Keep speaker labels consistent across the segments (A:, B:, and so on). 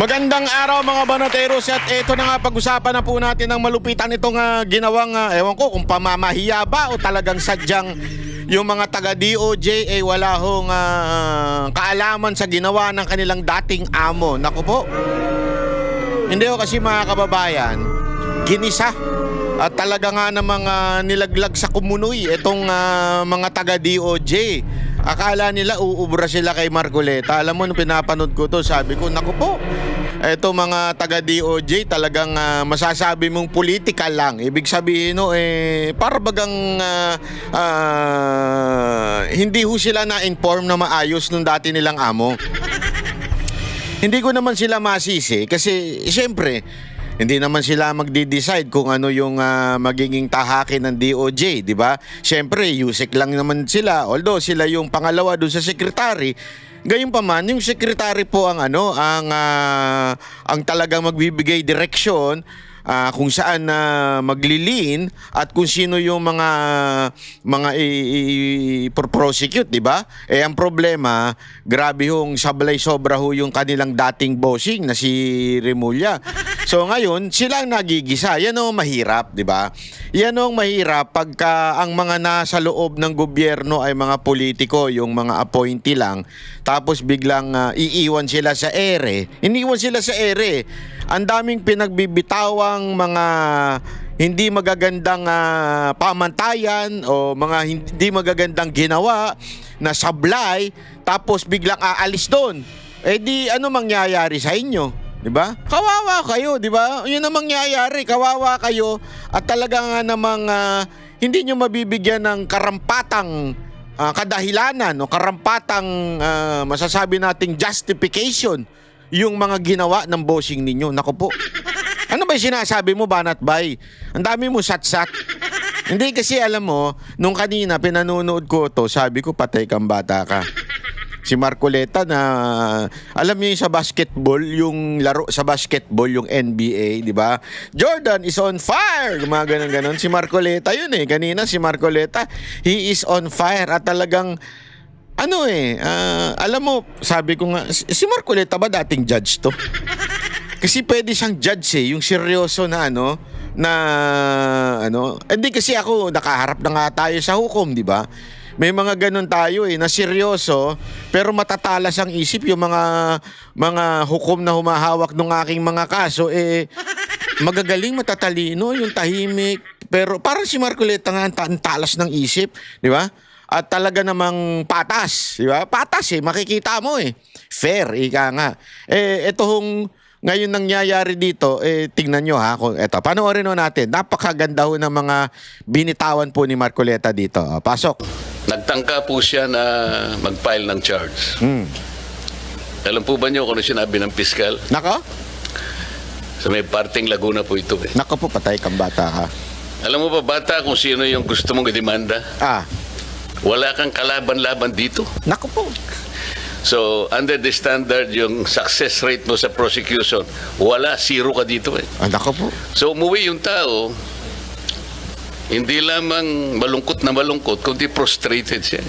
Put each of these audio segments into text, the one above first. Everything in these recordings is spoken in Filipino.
A: Magandang araw mga banateros at ito na nga pag-usapan na po natin ang malupitan itong ginawang ewan ko kung pamamahiya ba o talagang sadyang yung mga taga DOJ ay wala hong kaalaman sa ginawa ng kanilang dating amo. Naku po, hindi ko kasi mga kababayan, ginisa at talaga nga namang nilaglag sa kumunoy itong mga taga DOJ. Akala nila uubra sila kay Marcoleta. Alam mo, nung pinapanood ko to, sabi ko, naku po, eto mga taga DOJ talagang masasabi mong political lang. Ibig sabihin no, para bagang hindi ho sila na-inform na maayos nung dati nilang amo. Hindi ko naman sila masisi kasi siyempre hindi naman sila magde-decide kung ano yung magiging tahakin ng DOJ, di ba? Siyempre, USEC lang naman sila. Although sila yung pangalawa doon sa secretary, gayunpaman yung secretary po ang ang talagang magbibigay direksyon kung saan maglilin at kung sino yung mga i-prosecute, di ba? Ang problema, grabe hong sablay sobra ho yung kanilang dating bossing na si Remulla. So ngayon, sila ang nagigisa. Yan ang mahirap, di ba? Yan ang mahirap pagka ang mga nasa loob ng gobyerno ay mga politiko, yung mga appointee lang, tapos biglang iiwan sila sa ere. Iniwan sila sa ere. Ang daming pinagbibitawang mga hindi magagandang pamantayan o mga hindi magagandang ginawa na sablay, tapos biglang aalis doon. Di ano mangyayari sa inyo? 'Di ba? Kawawa kayo, 'di ba? 'Yun ang mangyayari, kawawa kayo at talaga nga namang hindi nyo mabibigyan ng karampatang kadahilanan o karampatang masasabi nating justification yung mga ginawa ng bossing ninyo. Naku po. Ano ba yung sinasabi mo, Banat Bay? Ang dami mo sat-sat. Hindi kasi alam mo, nung kanina pinanonood ko to, sabi ko patay kang bata ka. Si Marcoleta na, alam niyo yung sa basketball, yung laro sa basketball, yung NBA, di ba? Jordan is on fire! Mga ganun-ganun. Si Marcoleta yun kanina si Marcoleta, he is on fire at talagang, alam mo, sabi ko nga, si Marcoleta ba dating judge to? Kasi pwede siyang judge yung seryoso na hindi kasi ako, nakaharap na nga tayo sa hukom, di ba? May mga ganun tayo na seryoso pero matatalas ang isip yung mga hukom na humahawak ng aking mga kaso magagaling, matatalino, yung tahimik. Pero parang si Marcoleta nga ang talas ng isip, di ba? At talaga namang patas, di ba? Patas makikita mo fair, ika nga. Ito hong ngayon nangyayari dito, tingnan nyo kung eto. Panoorin natin. Napakaganda ho ng mga binitawan po ni Marcoleta dito. Pasok.
B: Nagtangka po siya na mag-file ng charge. Alam po ba niyo kung ano sinabi ng piskal?
A: Nako?
B: Sa may parting Laguna po ito
A: Nako po, patay kang bata ka.
B: Alam mo ba, bata, kung sino yung gusto mong idemanda? Wala kang kalaban-laban dito.
A: Nako po.
B: So, under the standard, yung success rate mo sa prosecution, wala, zero ka dito
A: Nako po.
B: So, umuwi yung tao, hindi lamang malungkot na malungkot, kundi prostrated siya.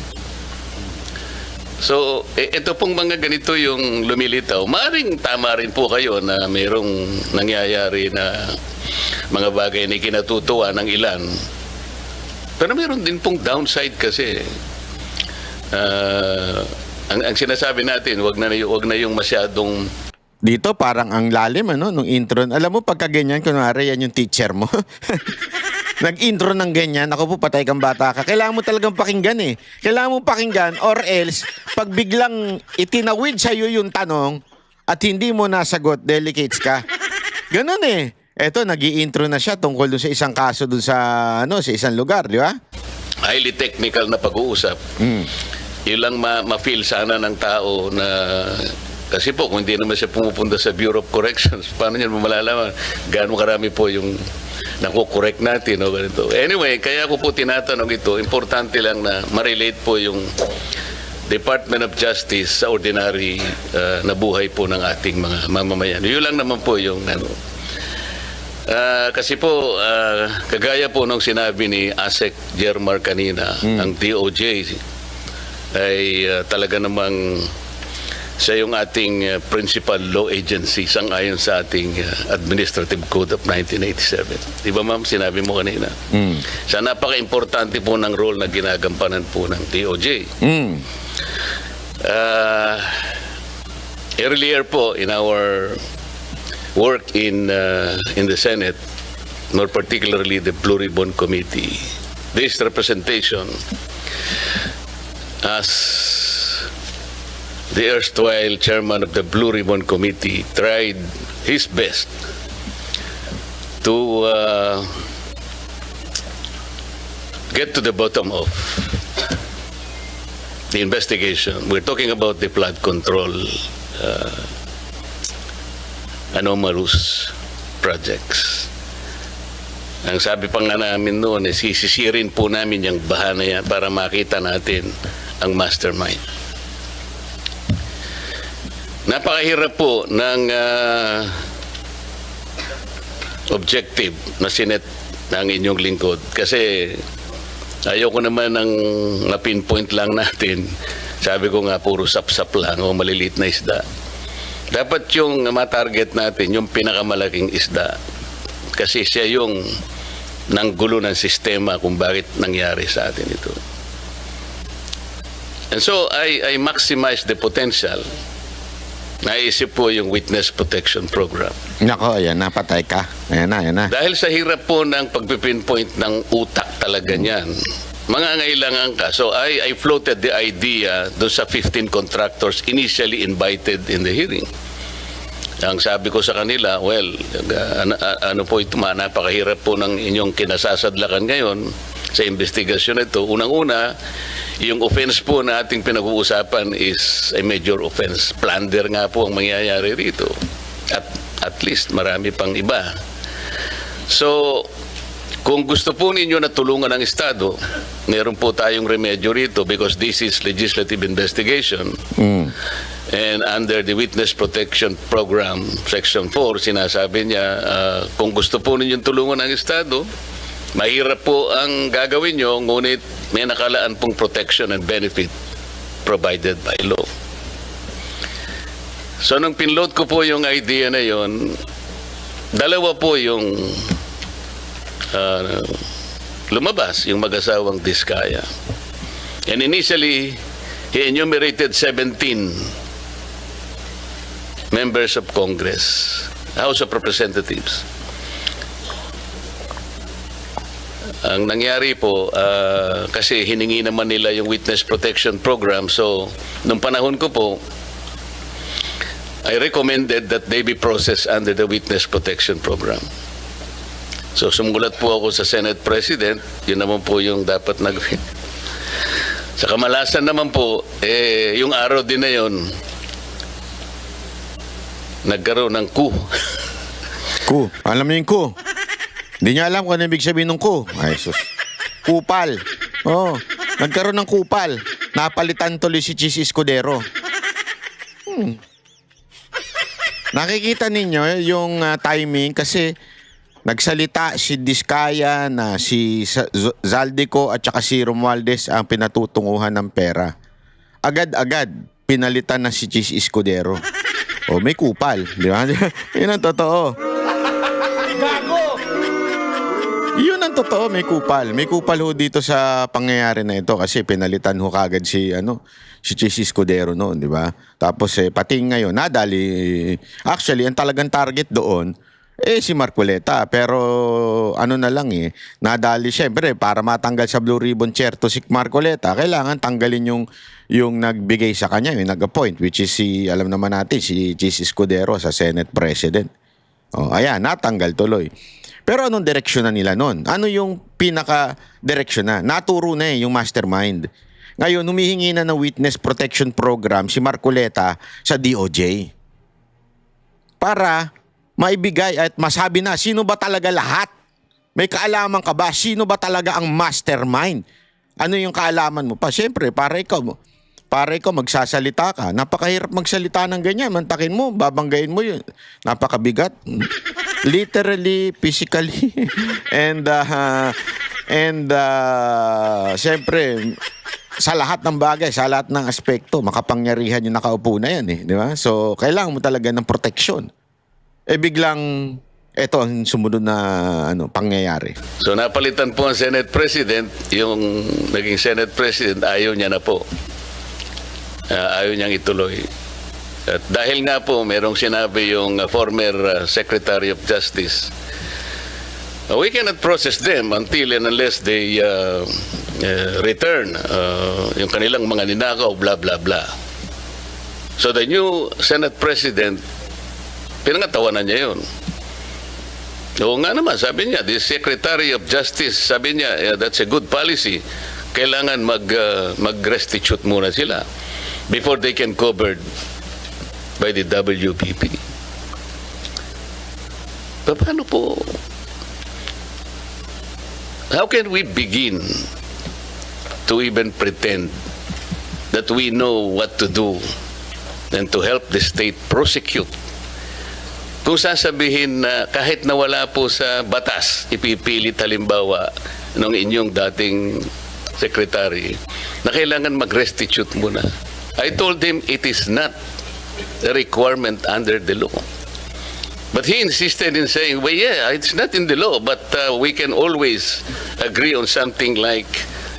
B: So, ito pong mga ganito yung lumilitaw. Maaring tama rin po kayo na mayroong nangyayari na mga bagay na kinatutuwa ng ilan. Pero mayroon din pong downside kasi. Ang sinasabi natin, wag na yung masyadong
A: dito parang ang lalim nung intro. Alam mo pagka ganyan, kunwari yan yung teacher mo. Nag-intro ng ganyan, ako po patay kang bata ka. Kailangan mo talagang pakinggan Kailangan mo pakinggan or else pag biglang itinawid sa iyo yung tanong at hindi mo nasagot, delicates ka. Ganun Eto, nag-i-intro na siya tungkol dun sa isang kaso dun sa sa isang lugar, di ba?
B: highly technical na pag-uusap. Yun lang ma-feel sana ng tao na kasi po kung hindi naman siya pumupunta sa Bureau of Corrections, paano niya malalaman gaano karami po yung nakukorek natin o ganito. Anyway, kaya ko po tinatanong ito, importante lang na ma-relate po yung Department of Justice sa ordinary na buhay po ng ating mga mamamayan. Yun lang naman po yung kasi po, kagaya po nung sinabi ni ASEC Jermar kanina, ang DOJ ay talaga namang Siya yung ating principal law agency sang-ayon sa ating Administrative Code of 1987. Di ba ma'am, sinabi mo kanina? Sa napaka-importante po ng role na ginagampanan po ng DOJ. Earlier po in our work in the Senate, more particularly the Blue Ribbon Committee, this representation as the erstwhile chairman of the Blue Ribbon Committee tried his best to get to the bottom of the investigation. We're talking about the flood control anomalous projects. Ang sabi pa nga namin noon, sisisirin po namin yung baha na yan para makita natin ang mastermind. Napakahirap po ng objective na sinet ng inyong lingkod kasi ayoko naman ng na-pinpoint lang natin. Sabi ko nga, puro sap-sap lang o maliliit na isda. Dapat yung matarget natin, yung pinakamalaking isda. Kasi siya yung nanggulo ng sistema kung bakit nangyari sa atin ito. And so, I maximize the potential. Naisip po yung Witness Protection Program.
A: Nako, ayan na, patay ka. Ayan na.
B: Dahil sa hirap po ng pagpipinpoint ng utak talaga niyan, mangangailangan ka. So I floated the idea doon sa 15 contractors initially invited in the hearing. Ang sabi ko sa kanila, well, ano po ito, napakahirap po ng inyong kinasasadlakan ngayon sa investigasyon ito. Unang-una, yung offense po na ating pinag-uusapan is a major offense. Plunder nga po ang mangyayari rito. At least marami pang iba. So, kung gusto po ninyo na tulungan ng Estado, meron po tayong remedyo rito because this is legislative investigation. And under the Witness Protection Program, Section 4, sinasabi niya, kung gusto po ninyong tulungan ng Estado, mahirap po ang gagawin nyo, ngunit may nakalaan pong protection and benefit provided by law. So, nung pinload ko po yung idea na yon, dalawa po yung lumabas, yung mag-asawang Diskaya. And initially, he enumerated 17 members of Congress, House of Representatives. Ang nangyari po, kasi hiningi naman nila yung Witness Protection Program, so nung panahon ko po, I recommended that they be processed under the Witness Protection Program. So sumulat po ako sa Senate President, yun naman po yung dapat nagawin. Sa kamalasan naman po, yung araw din na yun, nagkaroon ng coup.
A: Coup. Alam mo yung coup? Hindi niya alam kung ano ibig sabihin ng coup. Ay, sus. Kupal. Oh, nagkaroon ng kupal. Napalitan tuloy si Chis Escudero. Nakikita ninyo yung timing kasi nagsalita si Diskaya na si Zaldico at saka si Romualdez ang pinatutunguhan ng pera. Agad-agad pinalitan na si Chis Escudero. O may kupal, di ba? Yun ang totoo. Gago! Yun ang totoo, may kupal. May kupal ho dito sa pangyayari na ito kasi pinalitan ho kagad si Chis Escudero noon, di ba? Tapos pati ngayon, nadali. Actually, ang talagang target doon si Marcoleta. Pero ano na lang nadali siyempre para matanggal sa Blue Ribbon Chair to si Marcoleta, kailangan tanggalin yung nagbigay sa kanya, yung nag-appoint, which is alam naman natin, si Chis Escudero sa Senate President. O, ayan, natanggal tuloy. Pero anong direksyon na nila nun? Ano yung pinaka-direksyon na? Naturo na yung mastermind. Ngayon, humihingi na ng Witness Protection Program si Marcoleta sa DOJ. Para maibigay at masabi na sino ba talaga lahat? May kaalaman ka ba? Sino ba talaga ang mastermind? Ano yung kaalaman mo pa? Siyempre, para ikaw magsasalita ka. Napakahirap magsalita ng ganyan. Mantakin mo, babanggain mo yun. Napakabigat. Literally, physically. And siyempre, sa lahat ng bagay, sa lahat ng aspekto, makapangyarihan yung nakaupo na yan di ba? So, kailangan mo talaga ng proteksyon. Biglang, eto ang sumunod na pangyayari.
B: So napalitan po ang Senate President, yung naging Senate President, ayaw niya na po. Ayaw niyang ituloy. At dahil nga po, merong sinabi yung former Secretary of Justice, we cannot process them until and unless they return yung kanilang mga ninakaw, blah, blah, blah. So the new Senate President, pinangatawanan niya yun. Oo nga naman, sabi niya, the Secretary of Justice, sabi niya, that's a good policy. Kailangan mag-restitute muna sila before they can covered by the WPP. Paano po? How can we begin to even pretend that we know what to do and to help the state prosecute? Kung sasabihin na kahit nawala po sa batas, ipipilit halimbawa ng inyong dating secretary na kailangan mag-restitute muna. I told him it is not a requirement under the law. But he insisted in saying, well, yeah, it's not in the law, but we can always agree on something like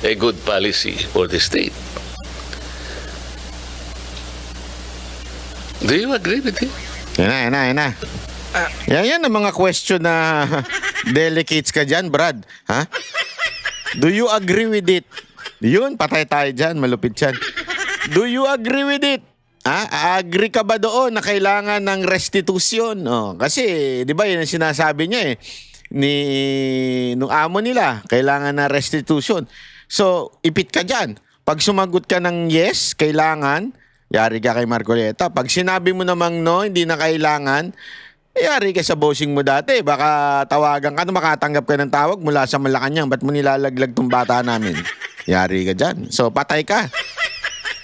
B: a good policy for the state. Do you agree with him?
A: Yan na. Yan ang mga question na delicates ka dyan, Brad. Ha? Do you agree with it? Yun, patay tayo dyan, malupit yan. Do you agree with it? Agree ka ba doon na kailangan ng restitution? Kasi, di ba, yun ang sinasabi niya nung amo nila, kailangan na restitution. So, ipit ka dyan. Pag sumagot ka ng yes, kailangan, yari ka kay Marcoleta. Pag sinabi mo namang no, hindi na kailangan, yari ka sa bossing mo dati. Baka tawagan ka na makatanggap ka ng tawag mula sa Malacanang. Ba't mo nilalaglag tong bata namin? Yari ka dyan. So, patay ka.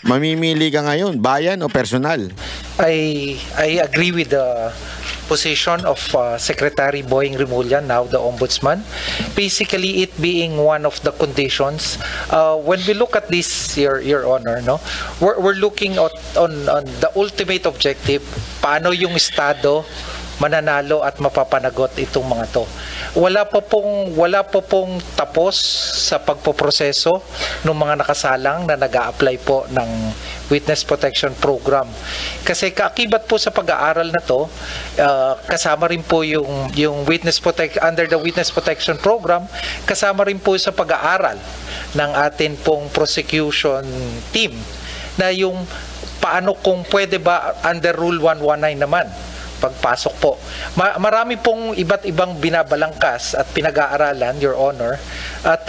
A: Mamimili ka ngayon, bayan o personal?
C: I agree with the position of Secretary Boying Rimulya, now the Ombudsman. Basically, it being one of the conditions. When we look at this, Your Honor, we're looking on the ultimate objective, paano yung Estado mananalo at mapapanagot itong mga to. Wala pa pong tapos sa pagpoproseso ng mga nakasalang na nag-a-apply po ng Witness Protection Program. Kasi kaakibat po sa pag-aaral na to, kasama rin po yung under the Witness Protection Program, kasama rin po sa pag-aaral ng atin pong prosecution team na yung paano kung pwede ba under Rule 119 naman pagpasok po. Marami pong iba't ibang binabalangkas at pinag-aaralan, Your Honor. At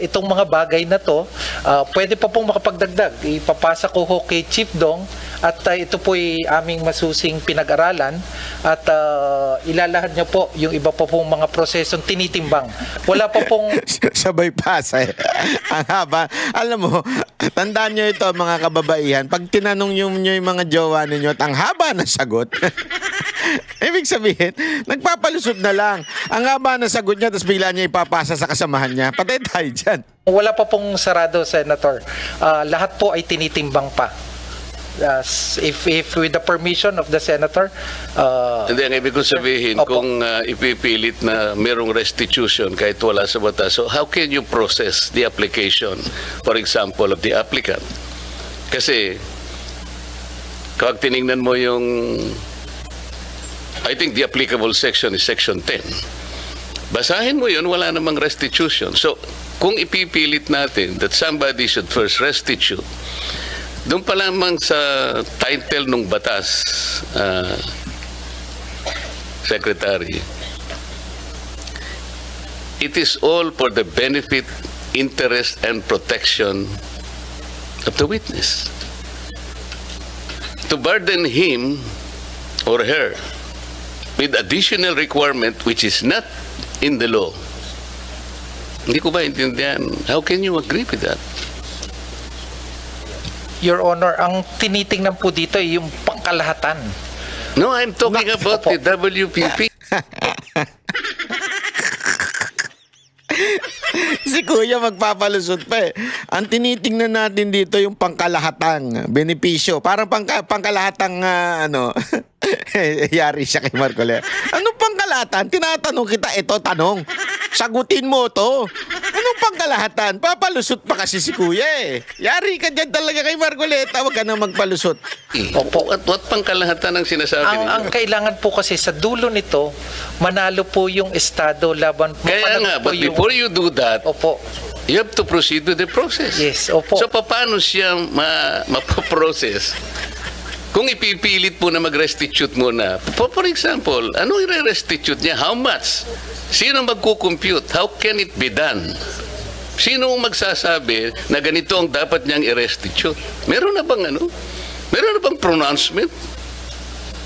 C: itong mga bagay na to, pwede pa pong makapagdagdag. Ipapasa ko ho kay Chief Dong at ito po ay aming masusing pinag-aralan at ilalahad niyo po yung iba pa pong mga prosesong tinitimbang. Wala pa pong...
A: Sabay pasa Ang haba. Alam mo, tandaan nyo ito mga kababaihan. Pag tinanong nyo yung mga jowa ninyo at ang haba na sagot, ibig sabihin, nagpapalusot na lang. Ang haba na sagot niya, tapos bigla niya ipapasa sa kasamahan niya. Patay tayo dyan.
C: Wala pa pong sarado, Senator. Lahat po ay tinitimbang pa. If with the permission of the Senator.
B: Hindi, ang ibig kong sabihin,
C: Opo.
B: kung ipipilit na merong restitution kahit wala sa batas, so how can you process the application, for example, of the applicant? Kasi, kapag tinignan mo yung, I think the applicable section is section 10. Basahin mo yun, wala namang restitution. So, kung ipipilit natin that somebody should first restitute, doon pa lamang sa title ng batas, Secretary, it is all for the benefit, interest, and protection of the witness. To burden him or her with additional requirement which is not in the law. Hindi ko ba intindihan? How can you agree with that?
C: Your Honor, ang tinitingnan po dito ay yung pangkalahatan.
B: No, I'm talking about the WPP.
A: Si Kuya magpapalusot pa eh. Ang tinitingnan natin dito yung pangkalahatang benepisyo. Parang pangkalahatang yari siya kay Marcoleta. Anong pangkalahatan? Tinatanong kita, ito tanong. Sagutin mo to. Anong pangkalahatan? Papalusot pa kasi si Kuya eh. Yari ka dyan talaga kay Marcoleta. Huwag ka na magpalusot.
C: Opo.
B: At what pangkalahatan ang sinasabi ninyo?
C: Ang kailangan po kasi sa dulo nito, manalo po yung Estado laban po.
B: Kaya nga, but before you do that,
C: Opo.
B: you have to proceed with the process.
C: Yes, opo.
B: So, paano siya mapaprocess? Kung ipipilit po na mag-restitute muna, for example, ano i-restitute niya? How much? Sino magkukompute? How can it be done? Sino ang magsasabi na ganito ang dapat niyang i-restitute? Meron na bang Meron na bang pronouncement?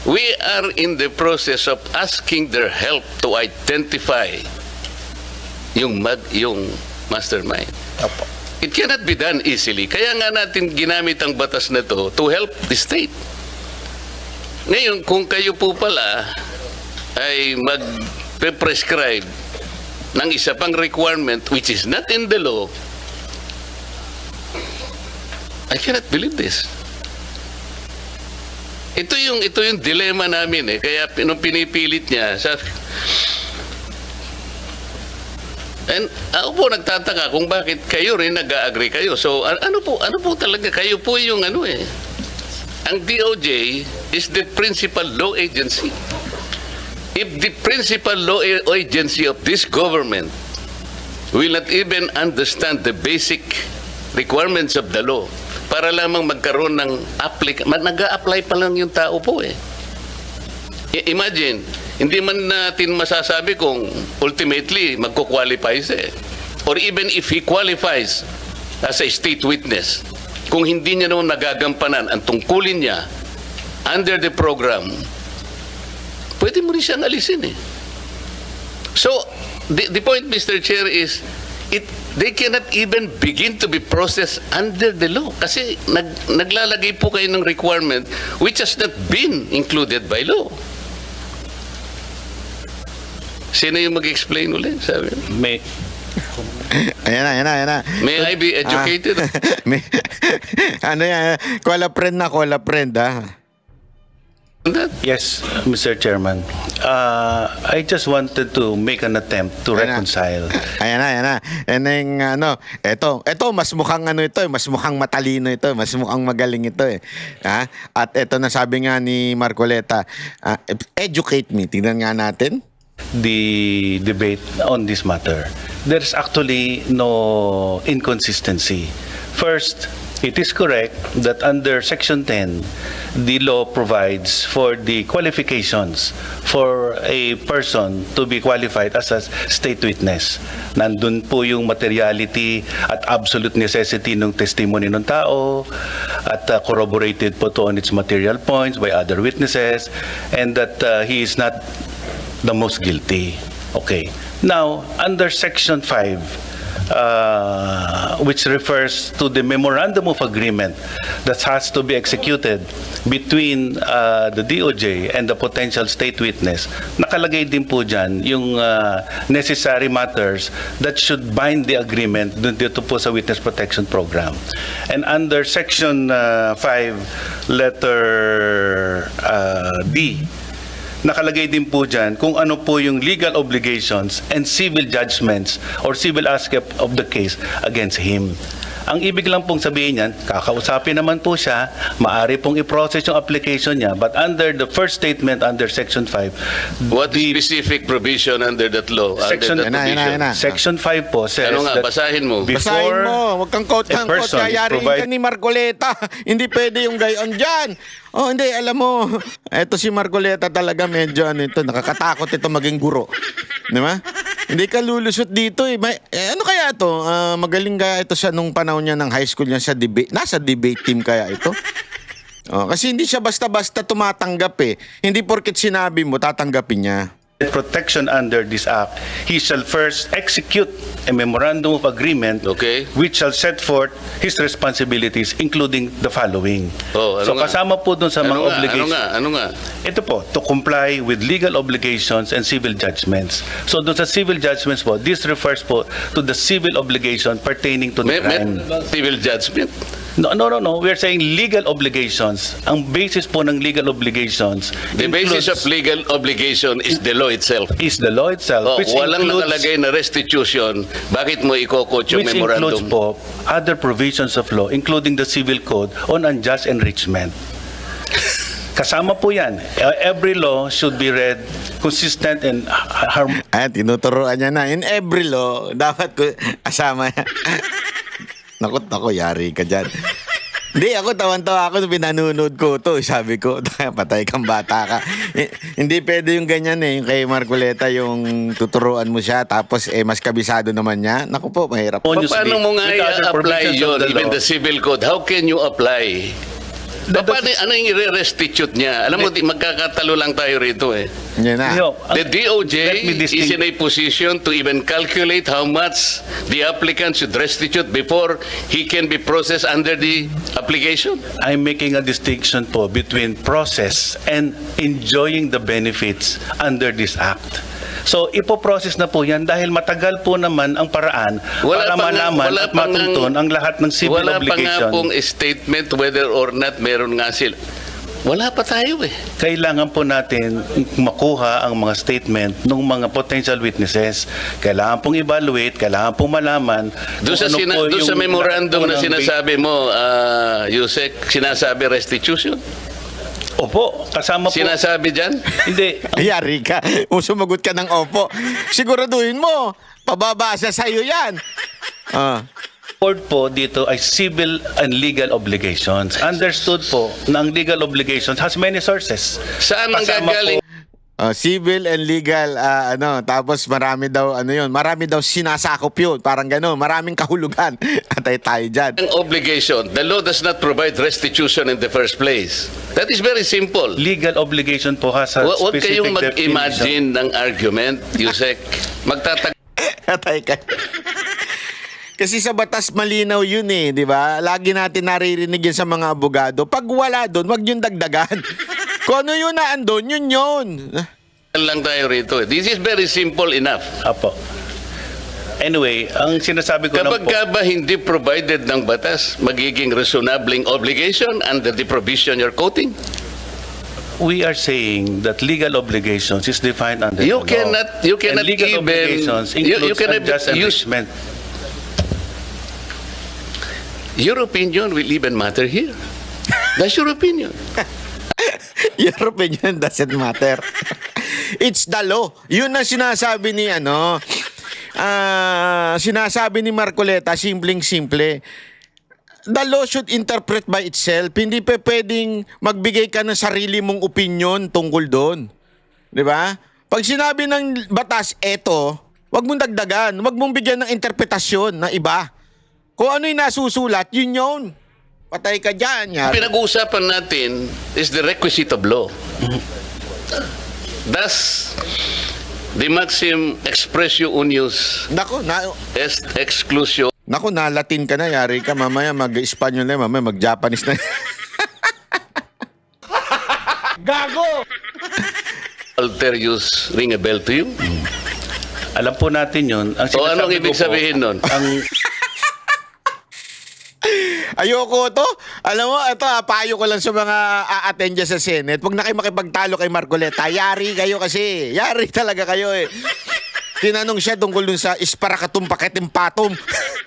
B: We are in the process of asking their help to identify yung mastermind.
C: Opo.
B: It cannot be done easily. Kaya nga natin ginamit ang batas na to help the state. Ngayon, kung kayo po pala ay mag-prescribe ng isa pang requirement which is not in the law, I cannot believe this. Ito yung dilemma namin eh. Kaya nung pinipilit niya, and ako po nagtataka kung bakit kayo rin nag-agree kayo. So ano po talaga kayo po yung ang DOJ is the principal law agency. If the principal law agency of this government will not even understand the basic requirements of the law para lamang magkaroon ng nag-a-apply pa lang yung tao po eh. Imagine, hindi man natin masasabi kung ultimately magko-qualify siya. Or even if he qualifies as a state witness, kung hindi niya naman nagagampanan ang tungkulin niya under the program, pwede mo rin siyang alisin eh. So, the point, Mr. Chair, is they cannot even begin to be processed under the law kasi naglalagay po kayo ng requirement which has not been included by law. Sino yung mag-explain ulit? Sabi?
A: Ayan na.
B: May I be educated?
A: Ano yan? Kola friend ha?
D: Yes, Mr. Chairman. I just wanted to make an attempt to reconcile.
A: Ayan na. And ito mas mukhang mas mukhang matalino ito, mas mukhang magaling ito eh. Ha? At ito na sabi nga ni Marcoleta, educate me. Tingnan nga natin.
D: The debate on this matter. There's actually no inconsistency. First, it is correct that under Section 10, the law provides for the qualifications for a person to be qualified as a state witness. Nandun po yung materiality at absolute necessity ng testimony ng tao at corroborated po to on its material points by other witnesses and that he is not the most guilty. Okay. Now, under Section 5, which refers to the memorandum of agreement that has to be executed between the DOJ and the potential state witness, nakalagay din po dyan yung necessary matters that should bind the agreement dito po sa Witness Protection Program. And under Section 5, letter D, nakalagay din po dyan kung ano po yung legal obligations and civil judgments or civil aspect of the case against him. Ang ibig lang pong sabihin niyan, kakausapin naman po siya, maaari pong i-process yung application niya, but under the first statement under Section 5,
B: What specific provision under that law?
D: Section,
B: Under that provision?
D: Section 5 po says
B: Ano nga,
D: that
B: basahin mo.
A: Basahin mo, wag kang quote-unquote,
D: person is
A: yayarin ka ni Marcoleta. Hindi pwede yung gayon dyan. Oh, hindi, alam mo, eto si Marcoleta talaga medyo nakakatakot ito maging guro. Di ba? Hindi ka lulusot dito eh. Ano kaya to? Magaling kaya ito sa nung panahon niya ng high school niya sa debate. Nasa debate team kaya ito? Oh, kasi hindi siya basta-basta tumatanggap eh. Hindi porket sinabi mo, tatanggapin niya.
D: protection under this act, he shall first execute a memorandum of agreement
B: Okay.
D: which shall set forth his responsibilities, including the following.
B: Oh, ano
D: So
B: nga?
D: kasama po dun sa mga obligations.
B: Ano nga?
D: Ito po, to comply with legal obligations and civil judgments. So doon sa civil judgments po, this refers po to the civil obligation pertaining to the
B: May
D: crime.
B: civil judgment.
D: No. We are saying legal obligations. Ang basis po ng legal obligations
B: The basis of legal obligation is the law itself.
D: is the law itself,
B: Oh,
D: which
B: walang
D: includes,
B: nakalagay na restitution. Bakit mo ikokot yung
D: which includes
B: memorandum?
D: po other provisions of law, including the civil code on unjust enrichment. Kasama po yan. Every law should be read consistent and harmonious.
A: Ayan, tinuturuan niya na. In every law, dapat ko asama yan. Naku, yari ka dyan. Hindi, ako tawan-tawa ako nung pinanonood ko to. Sabi ko, patay kang bata ka. Hindi pwede yung ganyan eh. Yung kay Marcoleta, yung tuturuan mo siya, tapos mas kabisado naman niya. Naku po, mahirap.
B: Paano mo nga
D: with other
B: i-apply
D: provisions of
B: yun,
D: the
B: even
D: law.
B: the civil code? How can you apply? Paano, ano yung i-restitute niya? Alam mo, magkakatalo lang tayo rito eh.
A: Yan na.
D: No,
B: The DOJ
D: let me
B: is in a position to even calculate how much the applicant should restitute before he can be processed under the application.
D: I'm making a distinction po between process and enjoying the benefits under this act. So, ipoprocess na po yan dahil matagal po naman ang paraan para malaman at matuntun ang lahat ng civil
B: wala
D: obligation.
B: pa nga pong statement whether or not meron nga sila. Wala pa tayo eh.
D: Kailangan po natin makuha ang mga statement ng mga potential witnesses. Kailangan pong evaluate, kailangan pong malaman
B: Doon sa,
D: kung ano po
B: doon sa
D: yung
B: memorandum na
D: lahat po ng
B: sinasabi mo, Yusek, sinasabi restitution?
D: Opo, kasama po.
B: Sinasabi dyan?
D: Hindi.
A: Yari ka. Kung sumagot ka ng opo, siguraduhin mo, pababasa sa'yo yan. Ah.
D: Word po dito ay civil and legal obligations. Understood po na ang legal obligations has many sources.
B: Saan ang
D: Kasama
B: gagaling?
A: Civil and legal, tapos marami daw, marami daw sinasakop yun. Parang gano'n, maraming kahulugan. Atay tayo dyan.
B: Ang obligation. The law does not provide restitution in the first place. That is very simple.
D: Legal obligation po has a
B: Huwag
D: specific
B: kayong
D: definition.
B: mag-imagine ng argument, Yusek.
A: Atay ka. Kasi sa batas malinaw yun eh, di ba? Lagi natin naririnig yun sa mga abogado. Pag wala doon, wag yung dagdagan. Kung ano yun na andun, yun.
B: lang tayo rito. This is very simple enough.
D: Apo. Anyway, ang sinasabi ko lang
B: Kapag
D: po,
B: ka ba hindi provided ng batas, magiging reasonabling obligation under the provision you're quoting?
D: we are saying that legal obligations is defined under
B: You
D: the law.
B: cannot
D: And legal
B: even
D: obligations
B: you
D: includes
B: cannot
D: unjust
B: use
D: enrichment.
B: your opinion will even matter here. That's your opinion.
A: Your opinion doesn't matter. It's the law. Yun ang sinasabi ni sinasabi ni Marcoleta, simpleng-simple. The law should interpret by itself. Hindi pa pwedeng magbigay ka ng sarili mong opinion tungkol doon. 'Di ba? Pag sinabi ng batas, eto, wag mong dagdagan, wag mong bigyan ng interpretasyon na iba. Kung ano yung nasusulat, yun. Patay ka dyan.
B: Pinag-uusapan natin is the requisite of law. Thus, the maxim expressio unius
A: Nako,
B: est exclusio
A: na-Latin ka na, yari ka. Mamaya mag-Espanyol na, mamaya mag-Japanese na.
C: Gago!
B: alterius ring a bell to you?
D: Alam po natin yun. Ang
B: O anong
D: sinasabi
B: ibig
D: ko po,
B: sabihin nun?
D: Ang
A: Ayoko to. Alam mo, ito, payo ko lang sa mga a-attend dyan sa Senate. Huwag na kayo makipagtalo kay Marcoleta. Yari kayo kasi. Yari talaga kayo eh. Tinanong siya tungkol dun sa isparakatum paketimpatum.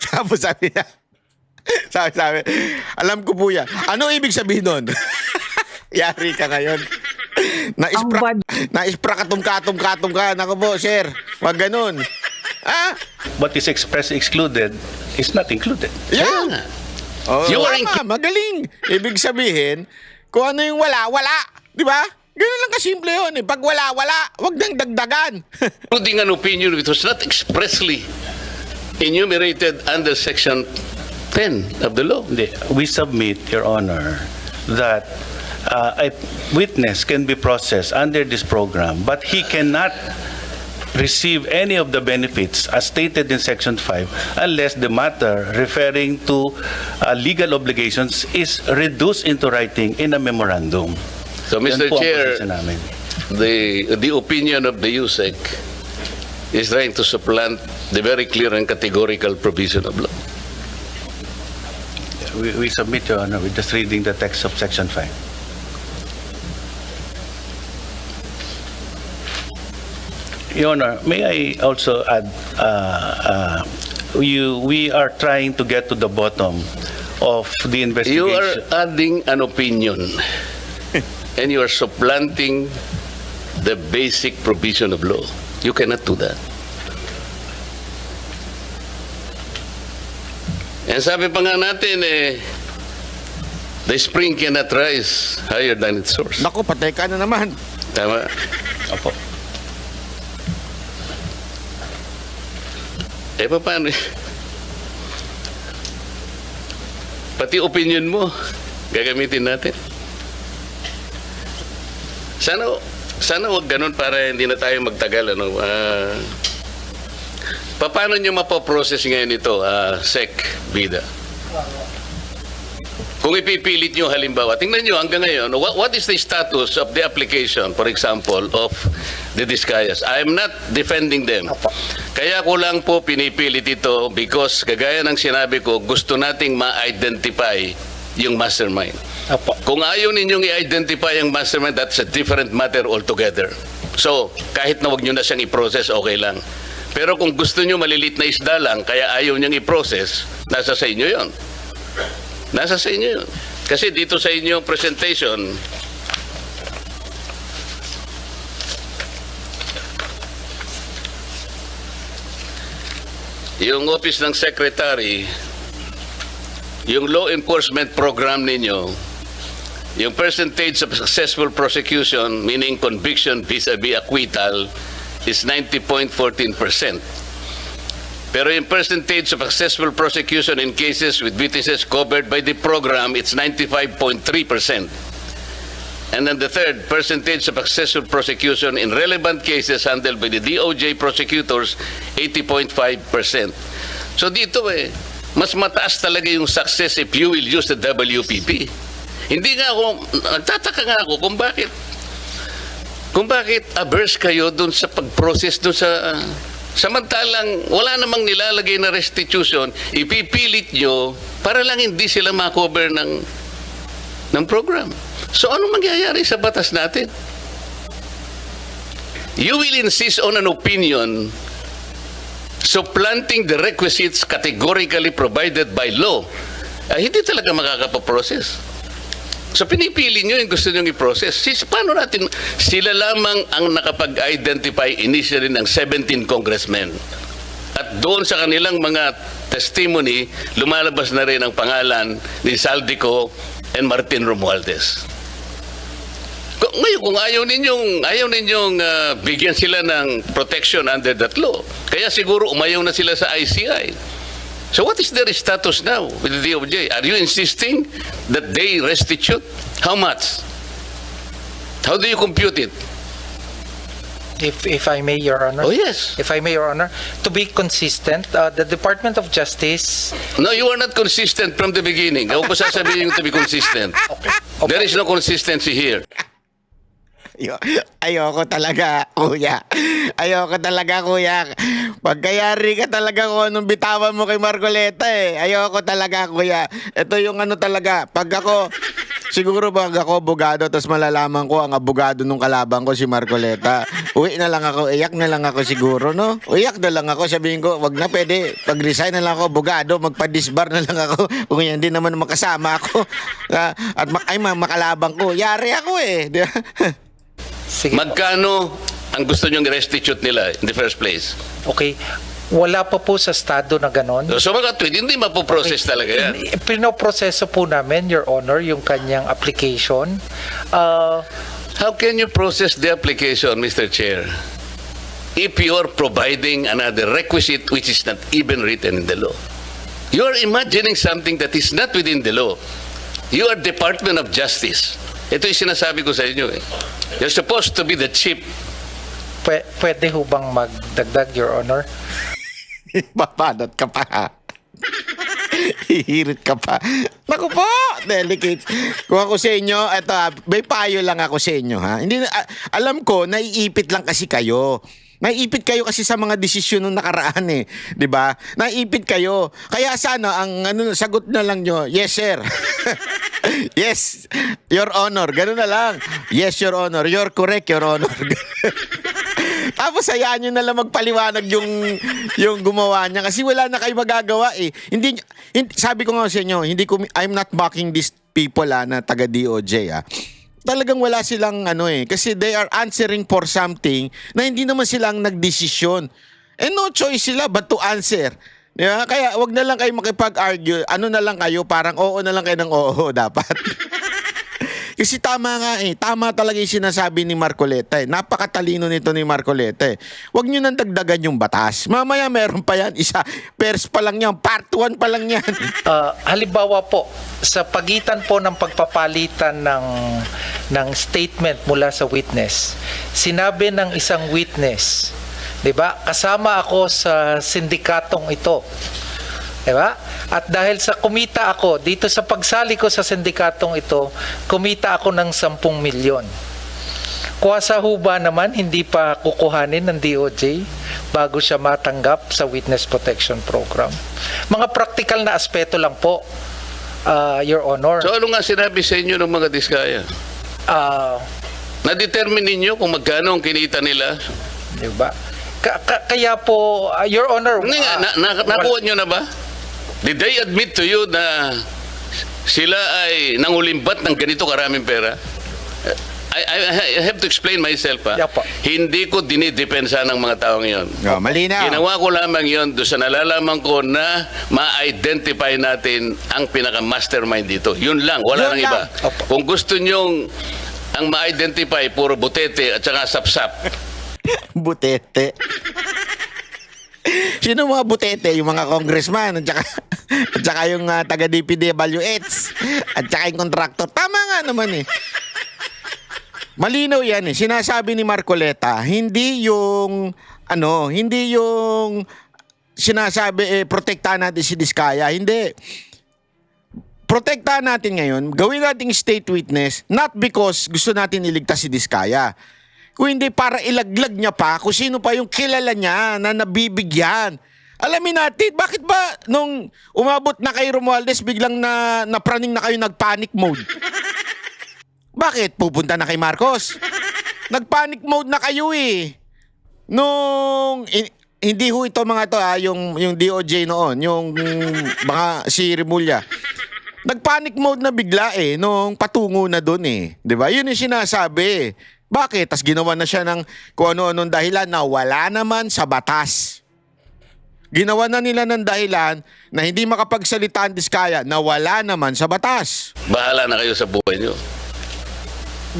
A: Tapos sabi niya, sabi, alam ko po yan. Ano ibig sabihin nun? Yari ka ngayon. Naisprakatumpatum ka. Naku po, sir. Huwag ganun.
D: what is expressed excluded is not included.
A: Yeah. Oh,
B: You are
A: tama, magaling. Ibig sabihin, kung ano yung wala. Di ba? Ganun lang kasimple yun. Eh. Pag wala, wag nang dagdagan.
B: Including an opinion which was not expressly enumerated under Section 10 of the law.
D: Hindi. We submit, Your Honor, that a witness can be processed under this program, but he cannot receive any of the benefits as stated in Section 5 unless the matter referring to legal obligations is reduced into writing in a memorandum.
B: So,
D: Yan
B: Mr.
D: po ang
B: Chair,
D: posisyon namin.
B: the opinion of the USEC is trying to supplant the very clear and categorical provision of law.
D: We submit, Your Honor, with just reading the text of Section 5. Your Honor, may I also add, we are trying to get to the bottom of the
B: You
D: investigation.
B: are adding an opinion and you are supplanting the basic provision of law. You cannot do that. And sabi pa nga natin, the spring cannot rise higher than its source.
A: Naku, patay ka na naman.
B: Tama?
D: Opo.
B: Paano? Pati opinion mo, gagamitin natin. Sana wag ganun para hindi na tayo magtagal. Paano nyo mapoprocess ngayon ito, SEC, Bida? Kung ipipilit nyo halimbawa, tingnan nyo hanggang ngayon, what is the status of the application, for example, of the Discayas? I am not defending them. Kaya ko lang po pinipilit ito because kagaya ng sinabi ko, gusto nating ma-identify yung mastermind.
C: Opo.
B: Kung ayaw ninyong i-identify yung mastermind, that's a different matter altogether. So, kahit na wag nyo na siyang i-process, okay lang. Pero kung gusto nyo malilit na isda lang, kaya ayaw niyang i-process, nasa sa inyo yon. Nasa sa inyo yun. Kasi dito sa inyong presentation, yung Office ng Secretary, yung law enforcement program ninyo, yung percentage of successful prosecution, meaning conviction vis-a-vis acquittal, is 90.14%. Pero yung percentage of successful prosecution in cases with witnesses covered by the program, it's 95.3%. And then the third, percentage of successful prosecution in relevant cases handled by the DOJ prosecutors, 80.5%. So dito mas mataas talaga yung success if you will use the WPP. Hindi nga ako, nagtataka nga ako kung bakit averse kayo dun sa pag-process dun sa... Samantalang wala namang nilalagay na restitution, ipipilit nyo para lang hindi sila makover ng program. So ano mangyayari sa batas natin? You will insist on an opinion supplanting the requisites categorically provided by law. Hindi talaga makakapaprocess. So pinipili nyo yung gusto nyo i-process. Paano natin? Sila lamang ang nakapag-identify initially ng 17 congressmen. At doon sa kanilang mga testimony, lumalabas na rin ang pangalan ni Saldico and Martin Romualdez. Ngayon, kung ayaw ninyong bigyan sila ng protection under that law, kaya siguro umayaw na sila sa ICI. So what is their status now with the DOJ? Are you insisting that they restitute? How much? How do you compute it?
C: If I may, Your Honor.
B: Oh, yes.
C: If I may, Your Honor, to be consistent, the Department of Justice...
B: No, you are not consistent from the beginning. Ako po sasabihin yung to be consistent. There is no consistency here.
A: Ayoko talaga, kuya. Ayoko talaga, kuya. Pagkayari ka talaga kung anong bitawan mo kay Marcoleta eh. Ayoko talaga, kuya. Ito yung ano talaga. Siguro pag ako abogado, tapos malalaman ko ang abogado nung kalaban ko si Marcoleta. Uwi na lang ako, iyak na lang ako siguro, no? Iyak na lang ako, sabihin ko, wag na pwede. Pag-resign na lang ako, abogado, magpa-disbar na lang ako. Kung hindi naman makasama ako. At makalabang ko, yari ako eh. Di ba?
C: Sige.
B: Magkano ang gusto nyong restitute nila in the first place?
C: Okay. Wala pa po sa estado na ganon.
B: So mga tweet, hindi mapoprocess talaga yan.
C: Pinoproseso po namin, Your Honor, yung kanyang application.
B: How can you process the application, Mr. Chair, if you are providing another requisite which is not even written in the law? You are imagining something that is not within the law. You are Department of Justice. Ito yung sinasabi ko sa inyo eh. You're supposed to be the chief.
C: Pwede ho bang magdagdag, Your Honor?
A: Papanat ka pa. Hihirit ka pa. Naku po, delicate. Kung ako sa inyo, eto, may payo lang ako sa inyo, ha. Hindi alam ko, naiipit lang kasi kayo. Naiipit kayo kasi sa mga desisyon nung nakaraan eh, 'di ba? Naiipit kayo. Kaya sana ang sagot na lang nyo, yes sir. Yes, Your Honor. Ganun na lang. Yes, Your Honor. You're correct, Your Honor. Tapos hayaan nyo na lang magpaliwanag yung gumawa niya kasi wala na kayo magagawa eh. Sabi ko nga sa inyo, I'm not mocking these people na taga DOJ Talagang wala silang kasi they are answering for something na hindi naman silang nagdesisyon. No choice sila but to answer. Diba? Kaya wag na lang kayo makipag-argue. Na lang kayo, parang oo na lang kayo ng oo dapat. Kasi tama nga tama talaga yung sinasabi ni Marcoleta Napakatalino nito ni Marcoleta Wag nyo nang dagdagan yung batas. Mamaya meron pa yan, first pa lang yan, part 1 pa lang yan.
C: Halimbawa po, sa pagitan po ng pagpapalitan ng statement mula sa witness, sinabi ng isang witness, 'di ba? Kasama ako sa sindikatong ito. 'Di ba? At dahil sa kumita ako dito sa pagsali ko sa sindikatong ito, kumita ako ng 10 milyon. Kuwasa ho ba naman hindi pa kukuhanin ng DOJ bago siya matanggap sa Witness Protection Program? Mga practical na aspeto lang po, Your Honor.
B: So ano nga sinabi sa inyo ng mga diskaya? Na-determine ninyo kung magkano ang kinita nila?
C: 'Di ba? Kaya po, Your Honor...
B: Nakuha nyo na ba? Did they admit to you na sila ay nangulimbat ng ganito karaming pera? I have to explain myself.
C: Yeah, po.
B: Hindi ko dinidepensa ng mga taong yon.
A: Malinaw.
B: Ginawa ko lamang yon doon sa nalalaman ko na ma-identify natin ang pinaka-mastermind dito. Yun lang, wala nang iba. Kung gusto nyong ang ma-identify, puro butete at saka sapsap.
A: Butete. Sino mga butete? Yung mga congressman at saka yung taga DPWH at saka yung contractor. Tama nga naman Malinaw yan Sinasabi ni Marcoleta, hindi yung sinasabi protektahan natin si Diskaya. Hindi. Protektahan natin ngayon, gawin nating state witness not because gusto natin iligtas si Diskaya. Kung hindi para ilaglag niya pa kung sino pa yung kilala niya na nabibigyan. Alamin natin, bakit ba nung umabot na kay Romualdez biglang napraning na kayo nag-panic mode? Bakit? Pupunta na kay Marcos. Nag-panic mode na kayo Nung hindi ho ito mga to yung DOJ noon, yung mga si Remulla. Nag-panic mode na bigla nung patungo na doon 'Di ba? Yun yung sinasabi. Bakit? Tas ginawa na siya ng kung ano-anong dahilan na wala naman sa batas. Ginawa na nila ng dahilan na hindi makapagsalita ang Diskaya na wala naman sa batas.
B: Bahala na kayo sa buhay nyo.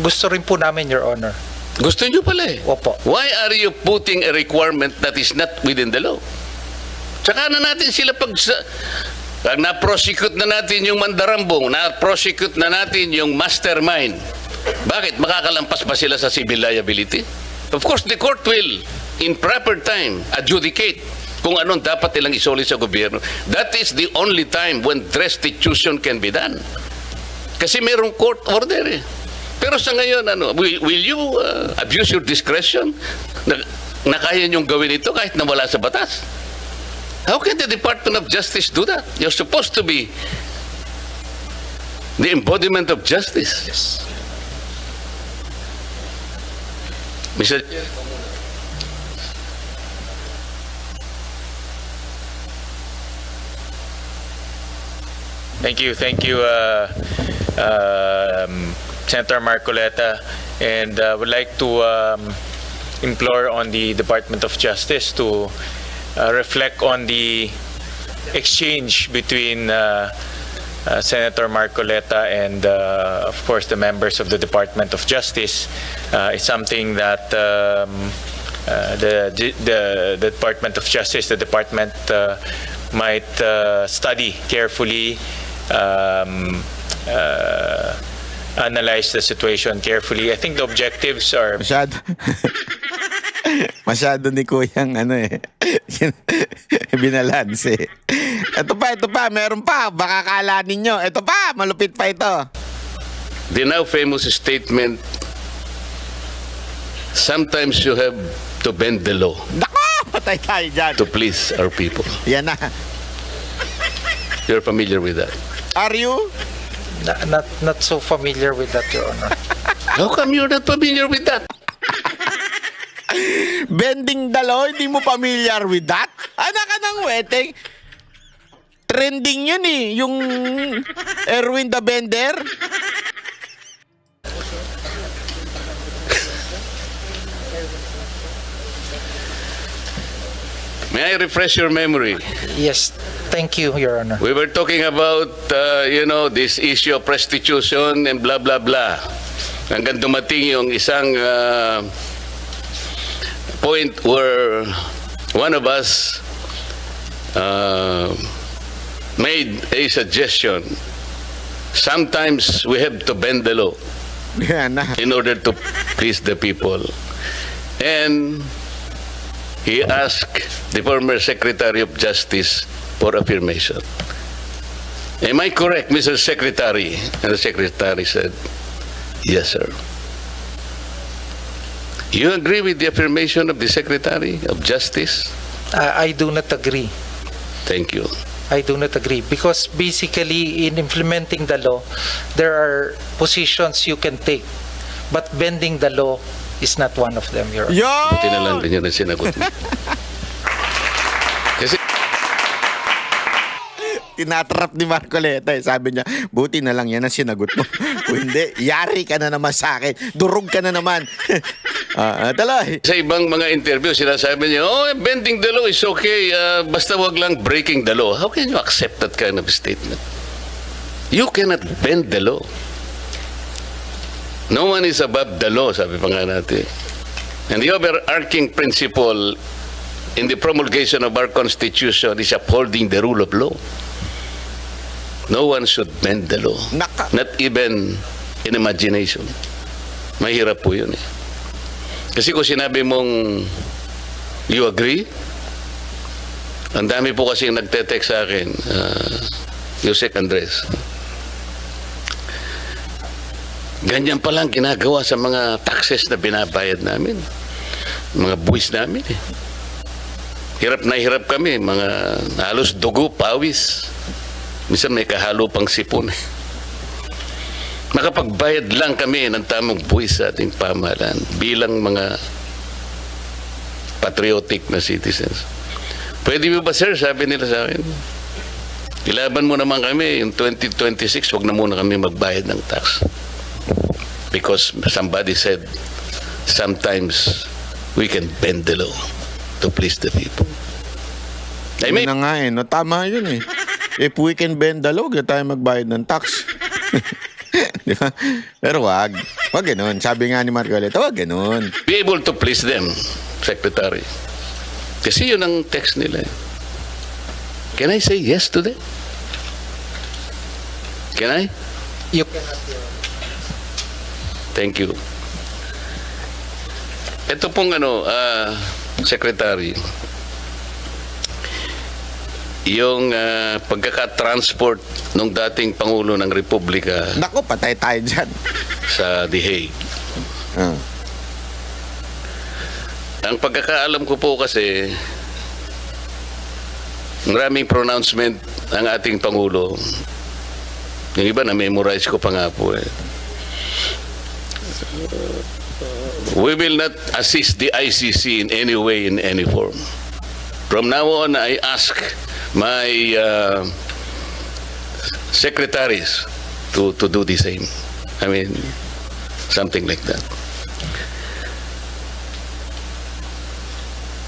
C: Gusto rin po namin, Your Honor.
B: Gusto nyo pala
C: Opo.
B: Why are you putting a requirement that is not within the law? Tsaka na natin sila pag na-prosecute na natin yung mandarambong, na-prosecute na natin yung mastermind. Bakit? Makakalampas pa sila sa civil liability? Of course, the court will, in proper time, adjudicate kung anong dapat nilang isoli sa gobyerno. That is the only time when restitution can be done. Kasi mayroong court order Pero sa ngayon, will you abuse your discretion na kaya niyong gawin ito kahit na wala sa batas? How can the Department of Justice do that? You're supposed to be the embodiment of justice.
C: Yes.
B: Mr.
E: Thank you, Senator Marcoleta, and would like to implore on the Department of Justice to reflect on the exchange between Senator Marcoleta and of course the members of the Department of Justice. Is something that the Department of Justice, the department might study carefully analyze the situation carefully. I think the objectives are
A: Masyado. Masyado ni Kuyang binalanse. Ito pa, meron pa. Baka kala ninyo. Ito pa, malupit pa ito.
B: The now famous statement, sometimes you have to bend the law
A: Nako, patay tayo dyan.
B: to please our people.
A: Yan na.
B: You're familiar with that.
A: Are you?
C: Not so familiar with that, Your Honor.
B: How come you're not familiar with that?
A: Bending dalo, hindi mo familiar with that? Anak ka ng weteng. Trending yun eh. Yung Erwin the Bender.
B: May I refresh your memory?
C: Yes, thank you, Your Honor.
B: We were talking about, this issue of restitution and blah, blah, blah. Hanggang dumating yung isang point where one of us made a suggestion. Sometimes we have to bend the law
A: Yan na.
B: in order to please the people. And he asked the former Secretary of Justice for affirmation. Am I correct, Mr. Secretary? And the Secretary said, yes, sir. You agree with the affirmation of the Secretary of Justice?
C: I do not agree.
B: Thank you.
C: I do not agree because basically in implementing the law, there are positions you can take, but bending the law is not one of them, Your Honor.
B: Buti na lang
A: Yo!
B: din yun ang sinagot mo. Kasi
A: Tinatrap ni Marcoleta eh. Sabi niya, buti na lang yan ang sinagot mo. Kung hindi, yari ka na naman sa akin. Durog ka na naman. Taloy.
B: sa ibang mga interview, sinasabi niya, bending the law is okay, basta wag lang breaking the law. How can you accept that kind of statement? You cannot bend the law. No one is above the law, sabi pa nga natin. And the overarching principle in the promulgation of our Constitution is upholding the rule of law. No one should bend the law.
A: Naka.
B: Not even in imagination. Mahirap po yun eh. Kasi kung sinabi mong you agree, ang dami po kasi nagte-text sa akin, Yusek Andres. Ganyan palang ginagawa sa mga taxes na binabayad namin. Mga buwis namin eh. Hirap na hirap kami, mga halos dugo, pawis. Minsan may kahalo pang sipon eh. Nakapagbayad lang kami ng tamang buwis sa ating pamahalaan bilang mga patriotic na citizens. Pwede mo ba, sir? Sabi nila sa akin. Ilaban mo naman kami, yung 2026, wag na muna kami magbayad ng tax. Because somebody said, sometimes we can bend the law to please the people. I mean,
A: Yun na nga eh. No, tama yun eh. If we can bend the law, huwag tayo magbayad ng tax. Di ba? Pero wag. Wag ganun. Sabi nga ni Marcoleta, wag ganun.
B: be able to please them, Secretary. Kasi yun ang text nila. Can I say yes to them? Can I?
C: You cannot, Your Honor.
B: Thank you. Ito pong Secretary, yung pagkaka-transport ng dating Pangulo ng Republika
A: Nako, patay tayo dyan.
B: sa The Hague.
A: Ah.
B: Ang pagkakaalam ko po kasi, maraming pronouncement ang ating Pangulo. Yung iba na-memorize ko pa nga po eh. We will not assist the ICC in any way, in any form. From now on, I ask my secretaries to do the same. I mean, something like that.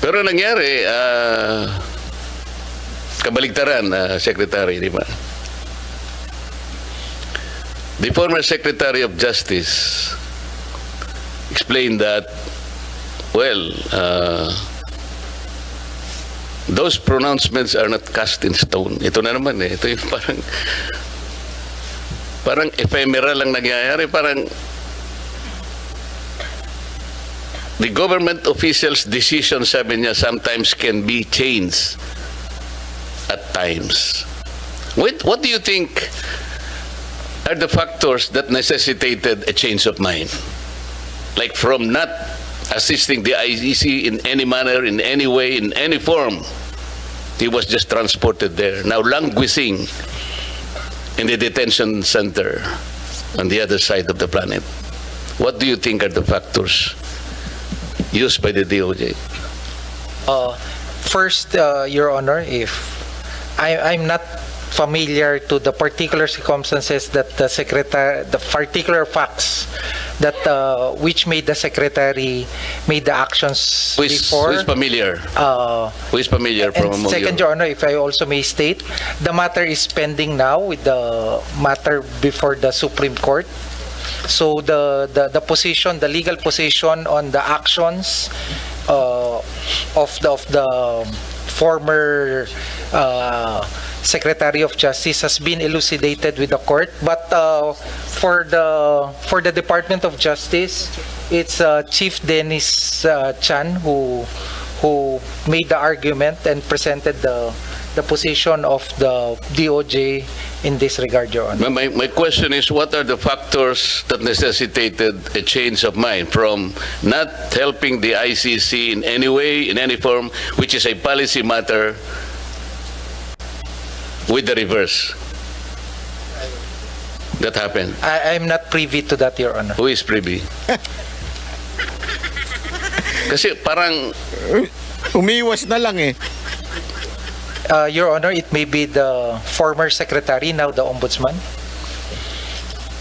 B: Pero nangyari, kabaligtaran, Secretary, di ba? The former Secretary of Justice explained that, well, those pronouncements are not cast in stone. Ito na naman eh. Ito yung parang Parang ephemeral lang nangyayari. Parang the government officials' decision, sabi niya, sometimes can be changed at times. What do you think are the factors that necessitated a change of mind? Like from not assisting the ICC in any manner, in any way, in any form, he was just transported there. Now languishing in the detention center on the other side of the planet. What do you think are the factors used by the DOJ?
C: First, Your Honor, if I'm not familiar to the particular circumstances that the secretary, the particular facts that which made the secretary made the actions
B: Who is
C: before.
B: familiar? Who is familiar from
C: And
B: among
C: second,
B: you?
C: Your Honor, if I also may state, the matter is pending now with the matter before the Supreme Court. So the position, the legal position on the actions of the former Secretary of Justice has been elucidated with the court. But for the Department of Justice, it's Chief Dennis Chan who made the argument and presented the position of the DOJ in this regard, Your Honor.
B: My question is, what are the factors that necessitated a change of mind from not helping the ICC in any way, in any form, which is a policy matter, with the reverse that happened?
C: I'm not privy to that, Your Honor.
B: Who is privy? Kasi parang
A: Umiwas na lang eh.
C: Your Honor, it may be the former secretary, now the ombudsman.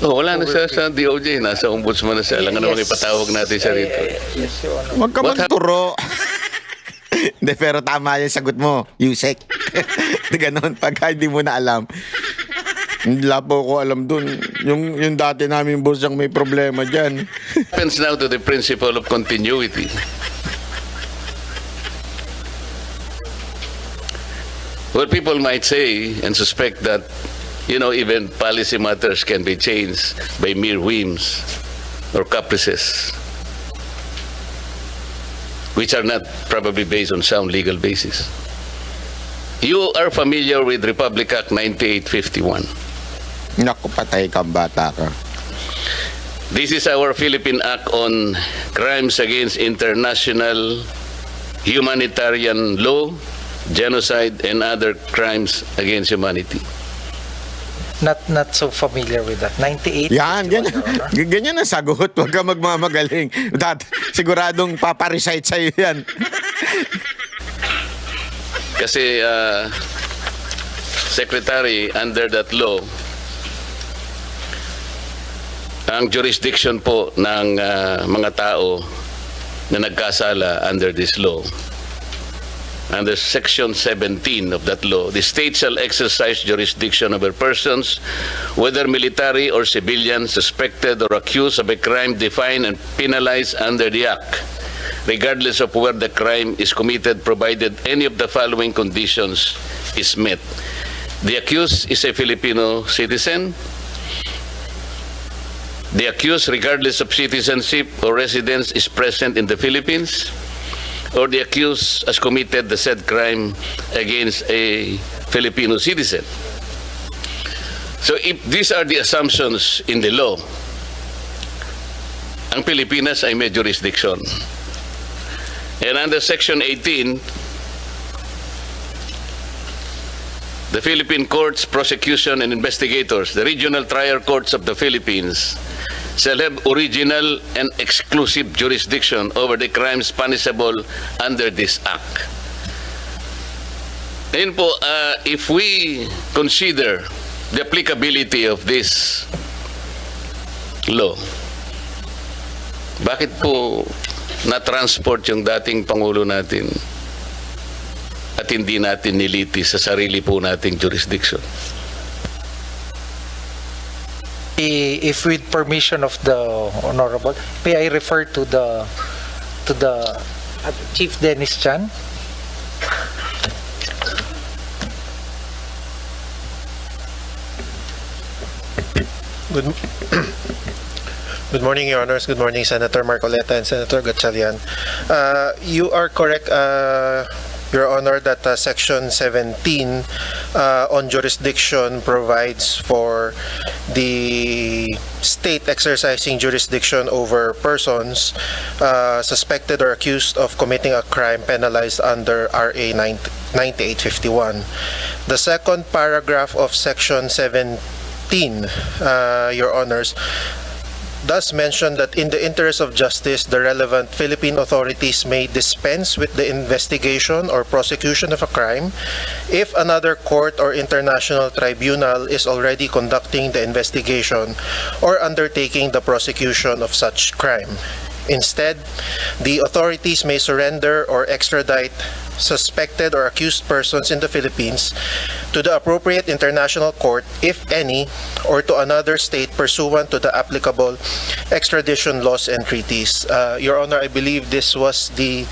B: wala na siya sa DOJ, nasa ombudsman na siya. Alam nga naman ipatawag natin siya rito.
C: Yes, Your Honor.
A: Huwag ka
B: What
A: magturo. Hindi, pero tama yung sagot mo, Yusek. Ganon, pagka hindi mo na alam. Wala po ko alam dun. Yung dati namin boss ang may problema dyan.
B: Happens now to the principle of continuity. Well, people might say and suspect that, even policy matters can be changed by mere whims or caprices, which are not probably based on sound legal basis. You are familiar with Republic Act 9851.
A: Naku, patay kang bata ka.
B: This is our Philippine Act on crimes against international humanitarian law, genocide, and other crimes against humanity.
C: Not so familiar with that. 98.
A: Yan,
C: Your
A: ganyan.
C: Honor.
A: Ganyan ang sagot. Huwag ka magmamagaling. Siguradong paparecite sa'yo yan.
B: Kasi, Secretary, under that law, ang jurisdiction po ng mga tao na nagkasala under this law, under Section 17 of that law, the state shall exercise jurisdiction over persons, whether military or civilian, suspected or accused of a crime defined and penalized under the Act, regardless of where the crime is committed, provided any of the following conditions is met. The accused is a Filipino citizen. The accused, regardless of citizenship or residence, is present in the Philippines, or the accused has committed the said crime against a Filipino citizen. So if these are the assumptions in the law, ang Pilipinas ay may jurisdiction. And under Section 18, the Philippine courts, prosecution, and investigators, the regional trial courts of the Philippines, shall have original and exclusive jurisdiction over the crimes punishable under this Act. Ngayon po, if we consider the applicability of this law, bakit po na-transport yung dating Pangulo natin at hindi natin nilitis sa sarili po nating jurisdiction?
C: If with permission of the Honorable, may I refer to the Chief Dennis Chan?
F: Good, good morning, Your Honors. Good morning, Senator Marcoleta and Senator Gatchalian. You are correct, Your Honor, that Section 17 on jurisdiction provides for the state exercising jurisdiction over persons suspected or accused of committing a crime penalized under RA 9851. The second paragraph of Section 17, Your Honors, does mention that in the interest of justice, the relevant Philippine authorities may dispense with the investigation or prosecution of a crime if another court or international tribunal is already conducting the investigation or undertaking the prosecution of such crime. Instead, the authorities may surrender or extradite suspected or accused persons in the Philippines to the appropriate international court, if any, or to another state pursuant to the applicable extradition laws and treaties. Your Honor, I believe this was the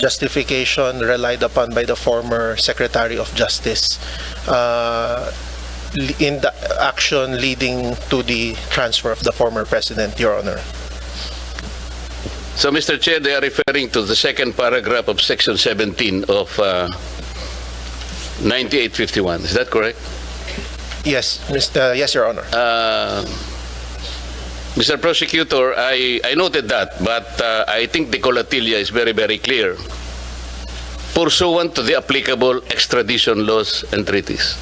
F: justification relied upon by the former Secretary of Justice in the action leading to the transfer of the former President, Your Honor.
B: So, Mr. Chair, they are referring to the second paragraph of Section 17 of 9851. Is that correct?
F: Yes, yes, Your Honor.
B: Mr. Prosecutor, I noted that, but I think the colatilla is very, very clear. Pursuant to the applicable extradition laws and treaties.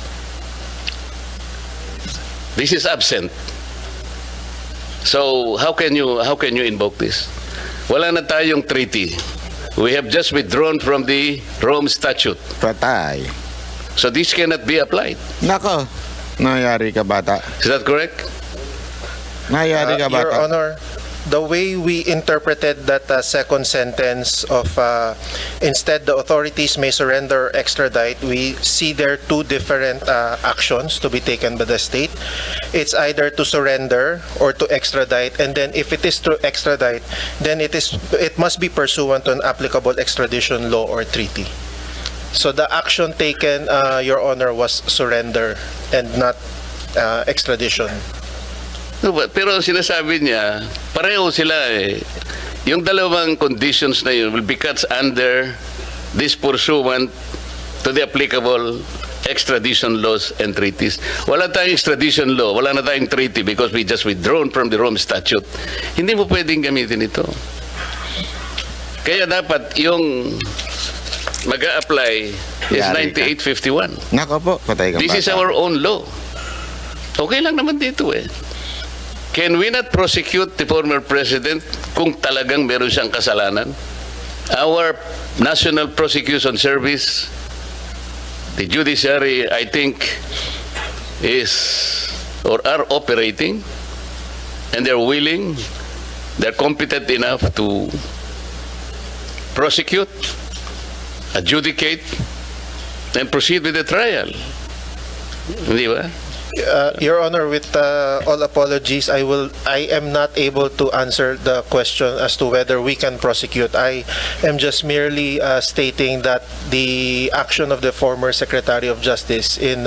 B: This is absent. So how can you invoke this? Wala na tayong treaty. We have just withdrawn from the Rome Statute.
A: Patay.
B: So this cannot be applied.
A: Nako, nangyari ka bata.
B: Is that correct?
A: Nangyari ka
F: Your
A: bata.
F: Honor, the way we interpreted that second sentence of instead the authorities may surrender or extradite, we see there two different actions to be taken by the state. It's either to surrender or to extradite, and then if it is to extradite, then it must be pursuant to an applicable extradition law or treaty. So the action taken, Your Honor, was surrender and not extradition.
B: No, pero ang sinasabi niya, pareho sila eh. Yung dalawang conditions na yun will be cut under this pursuant to the applicable extradition laws and treaties. Wala tayong extradition law, wala na tayong treaty because we just withdrawn from the Rome Statute. Hindi mo pwedeng gamitin ito. Kaya dapat yung mag-a-apply is
A: Yari ka.
B: 9851.
A: Nako po, patay ka
B: This
A: bata.
B: is our own law. Okay lang naman dito eh. Can we not prosecute the former president kung talagang meron siyang kasalanan? Our National Prosecution Service, the judiciary, I think, is or are operating, and they're willing, they're competent enough to prosecute, adjudicate, and proceed with the trial. Hindi ba?
F: Your Honor, with all apologies, I am not able to answer the question as to whether we can prosecute. I am just merely stating that the action of the former Secretary of Justice in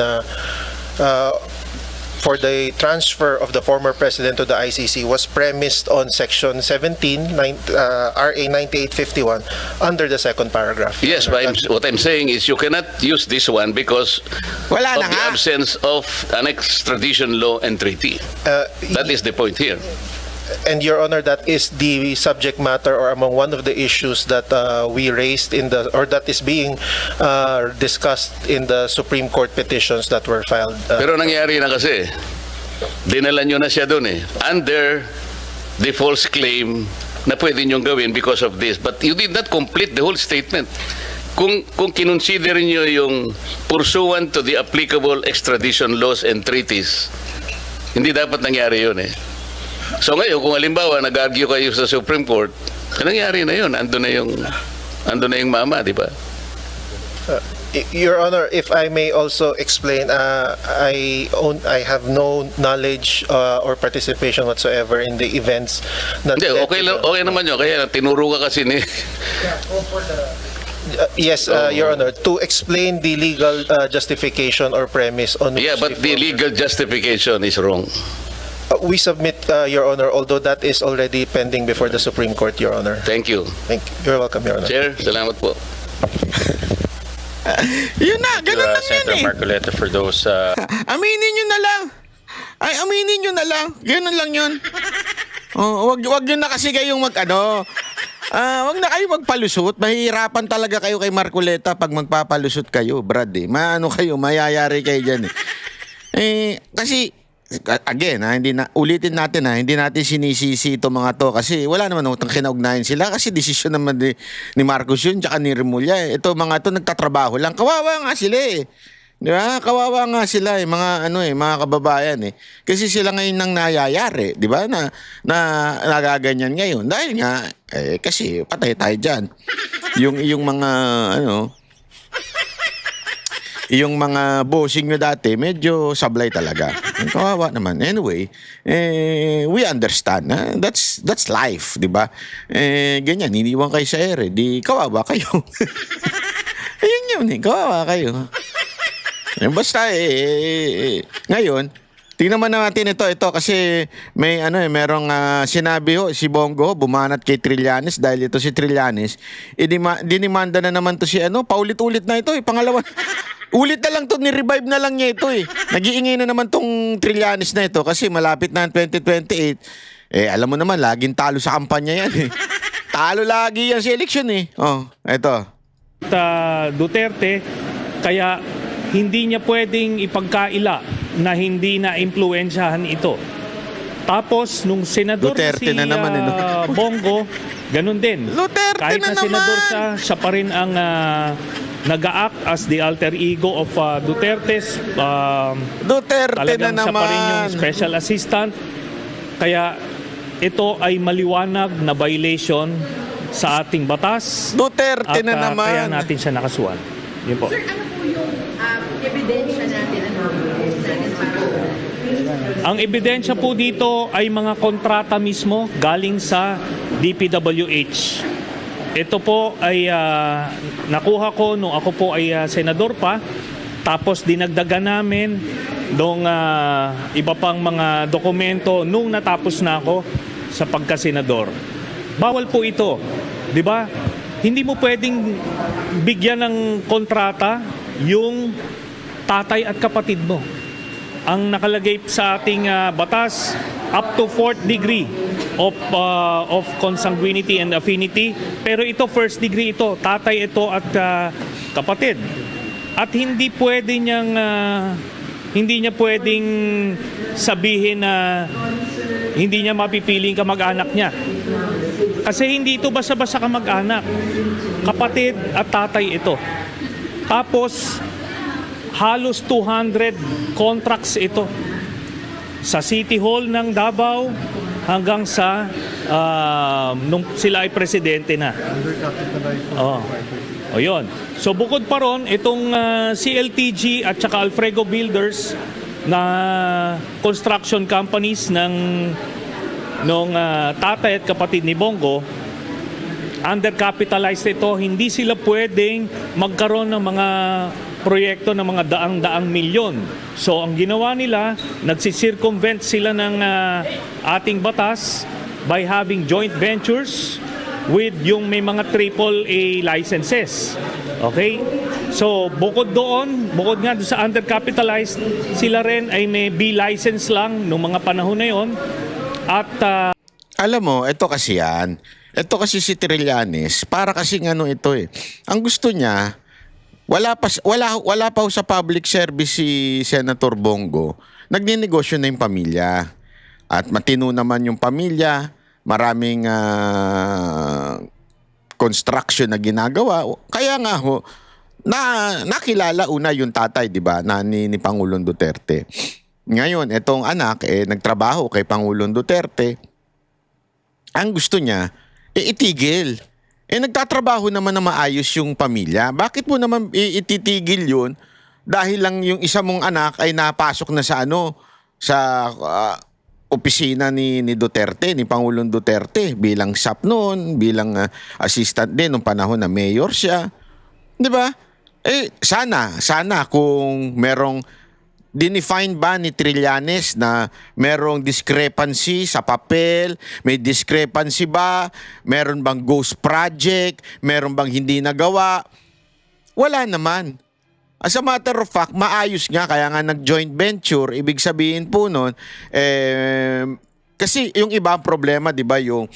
F: for the transfer of the former president to the ICC was premised on Section 17, RA 9851, under the second paragraph.
B: Yes, but what I'm saying is you cannot use this one because
A: Wala
B: of
A: na
B: the
A: nga.
B: absence of an extradition law and treaty. That is the point here.
F: And Your Honor, that is the subject matter or among one of the issues that we raised in the, or that is being discussed in the Supreme Court petitions that were filed.
B: Pero nangyari na kasi, dinala nyo na siya doon eh. Under the false claim na pwede nyo gawin because of this. But you did not complete the whole statement. Kung kinonsider nyo yung pursuant to the applicable extradition laws and treaties, hindi dapat nangyari yun eh. So ngayon, kung halimbawa nag-argue kayo sa Supreme Court, nangyari na yun. Ando na yung mama, di ba?
F: Your Honor, if I may also explain, I have no knowledge or participation whatsoever in the events.
B: Hindi, okay naman yun. Kaya tinuro ka kasi ni...
F: Yes, Your Honor, to explain the legal justification or premise on which
B: Yeah, but the
F: former-
B: legal justification is wrong.
F: We submit, Your Honor, although that is already pending before the Supreme Court, Your Honor.
B: Thank you.
F: Thank you. You're welcome, Your Honor.
B: Chair, salamat po.
A: Yun na, ganun lang yan
E: Senator
A: eh.
E: Marcoleta for those
A: Aminin nyo na lang. Ay, aminin nyo na lang. Ganun lang yun. Oh, wag yun na kasi kayong wag na kayo magpalusot. Mahihirapan talaga kayo kay Marcoleta pag magpapalusot kayo, Brad eh. Mayayari kayo dyan eh. Kasi again, ulitin natin hindi natin sinisisi itong mga to kasi wala naman utang kinaugnayan sila kasi desisyon naman ni Marcos yun tsaka ni Remulla eh. Ito mga to nagtatrabaho lang. Kawawa nga sila eh. Di ba? Kawawa nga sila mga kababayan eh. Kasi sila ngayon nang nayayari, di ba? Na nagaganyan ngayon. Dahil nga, kasi patay tayo dyan. Yung mga, yung mga bossing nyo dati, medyo sablay talaga. Kawawa naman. Anyway, we understand. That's life, di ba? Ganyan, iniwan kayo sa ere. Di kawawa kayo. Ayun yun eh, kawawa kayo. Basta ngayon, tingnan man natin ito kasi may merong sinabi si Bongo bumanat kay Trillanes dahil ito si Trillanes, dinimanda na naman to si paulit-ulit na ito pangalawa. Ulit na lang to, ni-revive na lang niya ito Nag-iingay na naman tong Trillanes na ito kasi malapit na ang 2028. Alam mo naman, laging talo sa kampanya yan Talo lagi yan sa eleksyon ito.
G: Duterte, kaya hindi niya pwedeng ipagkaila na hindi na-impluensyahan ito. Tapos, nung senador
A: Duterte na naman,
G: Bongo, ganun din.
A: Duterte
G: Kahit
A: na
G: na senador
A: naman.
G: siya pa rin ang nag-a-act as the alter ego of Duterte's.
A: Duterte na
G: Talagang siya pa rin yung
A: naman.
G: special assistant. Kaya ito ay maliwanag na violation sa ating batas.
A: Duterte
G: At
A: na naman.
G: kaya natin siya nakasuhan. Yun po.
H: Sir, ano po yung ebidensya natin para
G: Ang ebidensya po dito ay mga kontrata mismo galing sa DPWH. Ito po ay nakuha ko nung ako po ay senador pa. Tapos dinagdagan namin nung iba pang mga dokumento nung natapos na ako sa pagkasenador. Bawal po ito, 'di ba? Hindi mo pwedeng bigyan ng kontrata yung tatay at kapatid mo. Ang nakalagay sa ating batas, up to 4th degree of consanguinity and affinity. Pero ito, first degree ito. Tatay ito at kapatid. At hindi niya pwedeng sabihin na hindi niya mapipiling kamag-anak niya. Kasi hindi ito basta-basta kamag-anak. Kapatid at tatay ito. Tapos, halos 200 contracts ito. Sa City Hall ng Davao hanggang sa nung sila ay presidente na. O yun. So bukod pa ron, itong CLTG at saka Alfrego Builders na construction companies nung tatay at kapatid ni Bongo, undercapitalized ito, hindi sila pwedeng magkaroon ng mga proyekto ng mga daang-daang milyon. So ang ginawa nila, nagsisircumvent sila ng ating batas by having joint ventures with yung may mga AAA licenses. Okay? So bukod nga doon sa undercapitalized, sila rin ay may B license lang nung mga panahon na yon. At
A: Alam mo, ito kasi yan. Ito kasi si Trillanes, para kasing ito Ang gusto niya, wala pa sa public service si Senator Bongo. Nagninegosyo na yung pamilya. At matino naman yung pamilya, maraming construction na ginagawa. Kaya nga nakilala una yung tatay, di ba, ni Pangulong Duterte. Ngayon, itong anak, nagtrabaho kay Pangulong Duterte. Ang gusto niya, itigil. Nagtatrabaho naman na maayos yung pamilya. Bakit mo naman ititigil yun dahil lang yung isa mong anak ay napasok na sa opisina ni Duterte, ni Pangulong Duterte bilang SAP noon, bilang assistant din nung panahon na mayor siya. 'Di ba? Sana kung merong dinefine ba ni Trillanes na merong discrepancy sa papel, may discrepancy ba, meron bang ghost project, meron bang hindi nagawa? Wala naman. As a matter of fact, maayos nga, kaya nga nag-joint venture, ibig sabihin po nun, kasi yung iba ang problema, di ba, yung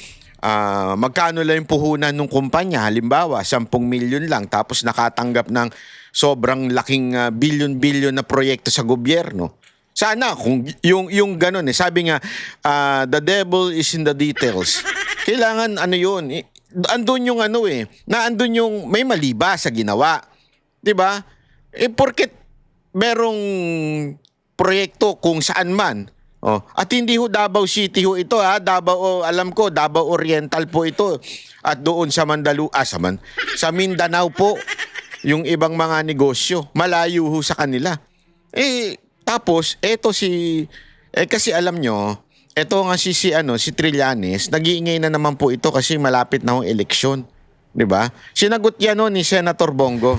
A: magkano lang yung puhunan ng kumpanya, halimbawa, 10 milyon lang, tapos nakatanggap ng sobrang laking billion-billion na proyekto sa gobyerno. Sana kung yung ganun sabi nga the devil is in the details. Kailangan ano yun, andun yung na andun yung may mali ba sa ginawa. 'Di ba? Porket merong proyekto kung saan man. At hindi ho Davao City ho ito Davao, alam ko Davao Oriental po ito. At doon sa sa Mindanao po yung ibang mga negosyo, malayo ho sa kanila. Tapos eto kasi alam nyo, eto nga si Trillanes, nag-iingay na naman po ito kasi malapit na ho eleksyon, 'di ba? Sinagot yan ni Senator Bongo.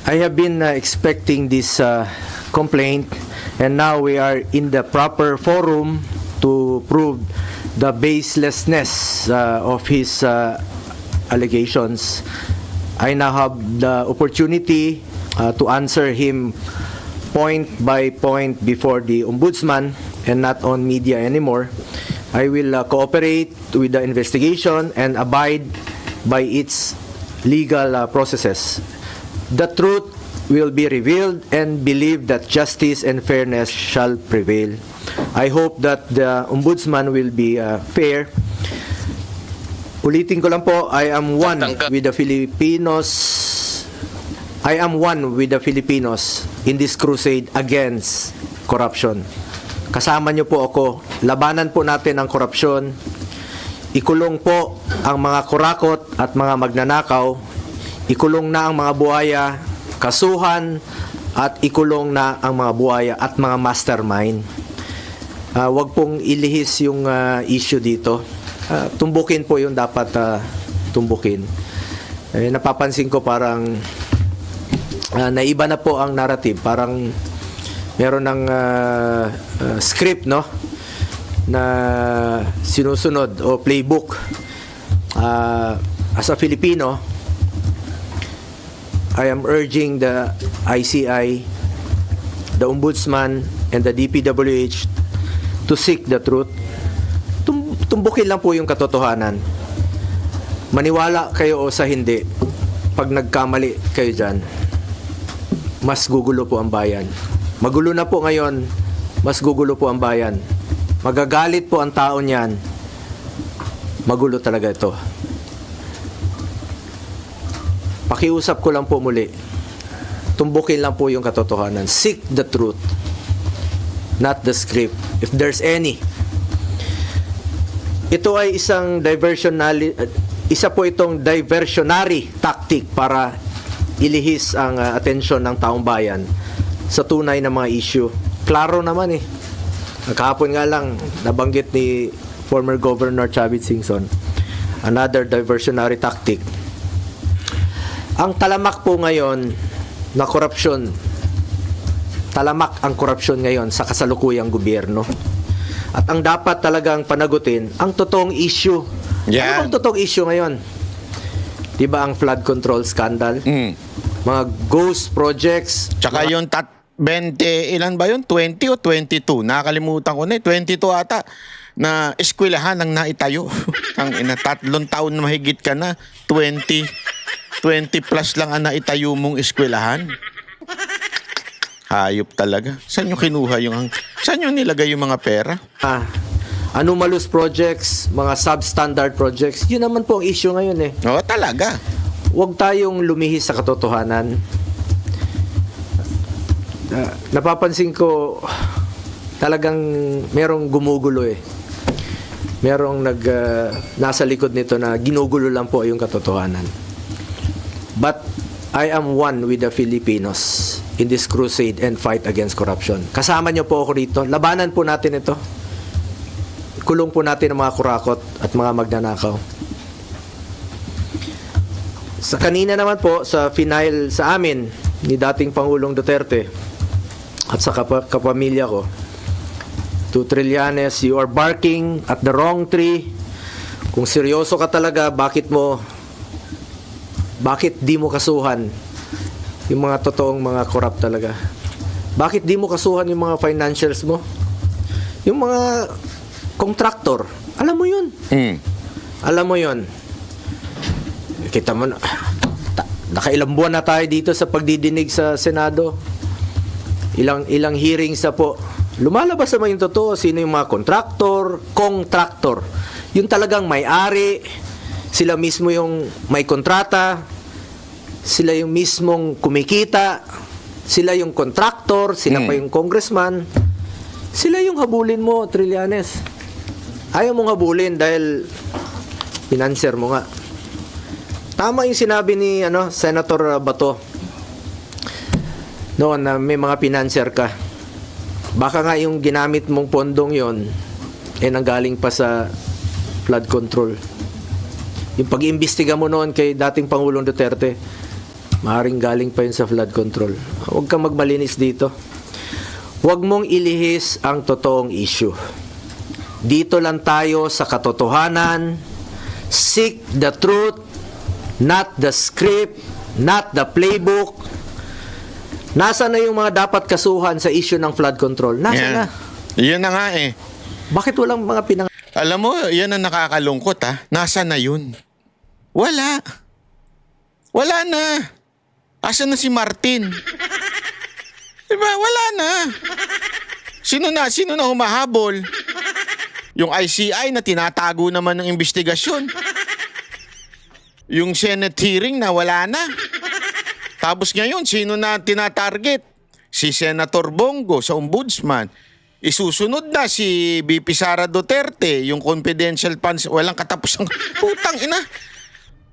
I: I have been expecting this complaint, and now we are in the proper forum to prove the baselessness of his allegations. I now have the opportunity to answer him point by point before the Ombudsman and not on media anymore. I will cooperate with the investigation and abide by its legal processes. The truth will be revealed and believe that justice and fairness shall prevail. I hope that the Ombudsman will be fair. Ulitin ko lang po, I am one with the Filipinos. I am one with the Filipinos in this crusade against corruption. Kasama niyo po ako. Labanan po natin ang korupsyon. Ikulong po ang mga kurakot at mga magnanakaw. Ikulong na ang mga buhaya, kasuhan, at ikulong na ang mga buhaya at mga mastermind. Huwag pong ilihis yung issue dito. Tumbukin po yung dapat tumbukin. Napapansin ko parang naiba na po ang narrative. Parang meron ng script, no? Na sinusunod o playbook. As a Filipino, I am urging the ICI, the Ombudsman, and the DPWH to seek the truth. Tumbukin lang po yung katotohanan. Maniwala kayo o sa hindi, pag nagkamali kayo dyan, mas gugulo po ang bayan. Magulo na po ngayon, mas gugulo po ang bayan. Magagalit po ang tao niyan, magulo talaga ito. Pakiusap ko lang po muli, tumbukin lang po yung katotohanan. Seek the truth, not the script, if there's any. Ito ay isa po itong diversionary tactic para ilihis ang atensyon ng taong bayan sa tunay na mga issue. Klaro naman Kahapon nga lang nabanggit ni former Governor Chavit Singson, another diversionary tactic. Ang talamak po ngayon na korupsyon, talamak ang korupsyon ngayon sa kasalukuyang gobyerno. At ang dapat talagang panagutin, ang totoong issue.
A: Yeah.
I: Ano bang totoong issue ngayon? Diba ang flood control scandal? Mga ghost projects.
A: Tsaka yung 20, ilan ba yun? 20 o 22? Nakakalimutan ko na 22 ata na eskwelahan ang naitayo. Ang 3 taon na mahigit ka na, 20 plus lang ang naitayo mong eskwelahan. Hayop talaga. Saan nyo kinuha saan nyo nilagay yung mga pera?
I: Anomalous projects, mga substandard projects, yun naman po ang issue ngayon
A: Oo, talaga.
I: Huwag tayong lumihis sa katotohanan. Napapansin ko talagang merong gumugulo Merong nasa likod nito na ginugulo lang po yung katotohanan. But I am one with the Filipinos in this crusade and fight against corruption. Kasama niyo po ako rito. Labanan po natin ito. Kulong po natin ang mga kurakot at mga magnanakaw. Sa kanina naman po, sa final sa amin ni dating Pangulong Duterte at sa kapamilya ko, to Trillanes, you are barking at the wrong tree. Kung seryoso ka talaga, bakit di mo kasuhan yung mga totoong mga corrupt talaga? Bakit di mo kasuhan yung mga financials mo? Yung mga contractor, alam mo yun. Alam mo yun. Kita mo na, nakailang buwan na tayo dito sa pagdidinig sa Senado. Ilang hearings na po. Lumalabas naman yung totoo, sino yung mga contractor. Yung talagang may-ari, sila mismo yung may kontrata, sila yung mismong kumikita, sila yung contractor, sila pa yung congressman, sila yung habulin mo, Trillanes. Ayaw mong habulin dahil financer mo nga. Tama yung sinabi ni Senator Bato noon na may mga financer ka. Baka nga yung ginamit mong pondong yon nanggaling pa sa flood control. Yung pag-iimbestiga mo noon kay dating Pangulong Duterte, maaaring galing pa yun sa flood control. Huwag kang magmalinis dito. Huwag mong ilihis ang totoong issue. Dito lang tayo sa katotohanan. Seek the truth, not the script, not the playbook. Nasa na yung mga dapat kasuhan sa issue ng flood control? Nasa na?
A: Yun na nga eh.
I: Bakit walang mga
A: Alam mo, yan ang nakakalungkot Nasa na yun? Wala. Wala na. Asan na si Martin? Diba? Wala na. Sino na humahabol? Yung ICI na tinatago naman ng investigasyon. Yung Senate hearing na wala na. Tapos ngayon, sino na tinatarget? Si Senator Bongo sa Ombudsman. Isusunod na si VP Sara Duterte, yung confidential funds, walang katapusang putang ina.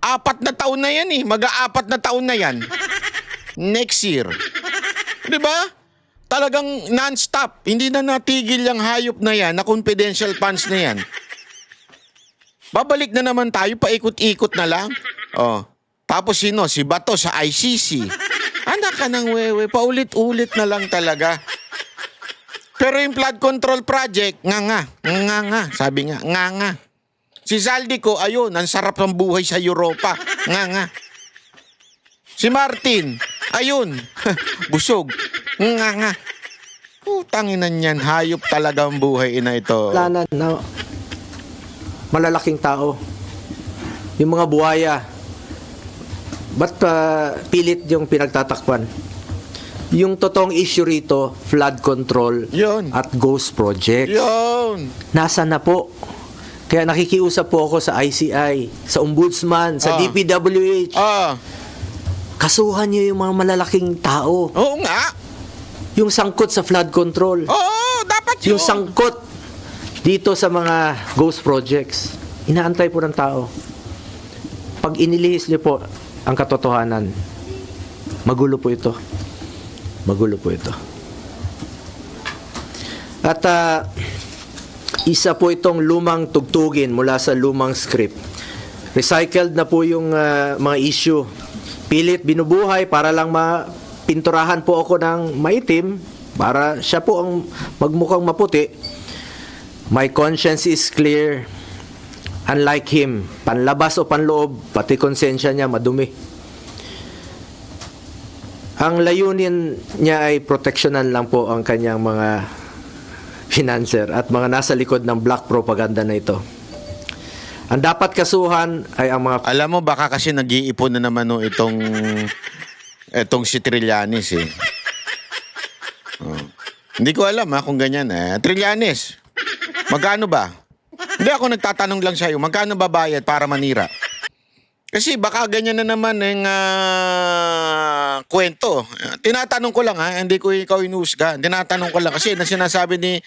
A: 4 na taon na yan Mag-4 na taon na yan. Next year. 'Di ba? Talagang non-stop. Hindi na natigil yung hayop na yan, na confidential funds na yan. Babalik na naman tayo, paikot-ikot na lang. Tapos sino? Si Bato sa ICC. Anak ka ng wewe, paulit-ulit na lang talaga. Pero yung flood control project, nga, sabi nga. Si Zaldico, ayun, ang sarap ng buhay sa Europa. Nga. Si Martin, ayun, busog. Nga. Putanginan yan, hayop talaga ang buhay na ito.
I: na malalaking tao? Yung mga buhaya, ba't pilit yung pinagtatakpan? Yung totoong issue rito, flood control
A: Yun.
I: at ghost projects.
A: Yun.
I: Nasa na po? Kaya nakikiusap po ako sa ICI, sa Ombudsman, sa DPWH. Kasuhan nyo yung mga malalaking tao.
A: Oo nga.
I: Yung sangkot sa flood control.
A: Oo, dapat yun.
I: Yung sangkot dito sa mga ghost projects. Inaantay po ng tao. Pag inilihis nyo po ang katotohanan, magulo po ito. At isa po itong lumang tugtugin mula sa lumang script. Recycled na po yung mga issue. Pilit binubuhay para lang mapinturahan po ako ng maitim para siya po ang magmukhang maputi. My conscience is clear. Unlike him, panlabas o panloob, pati konsensya niya madumi. Ang layunin niya ay proteksyonan lang po ang kanyang mga financer at mga nasa likod ng black propaganda na ito. Ang dapat kasuhan ay ang mga...
A: Alam mo, baka kasi nag-iipon na naman itong si Trillanes Hindi ko alam kung ganyan Trillanes, magkano ba? Hindi, ako nagtatanong lang sa'yo, magkano ba bayad para manira? Kasi baka ganyan na naman yung kwento. Tinatanong ko lang hindi ko ikaw inuusga. Tinatanong ko lang kasi na sinasabi ni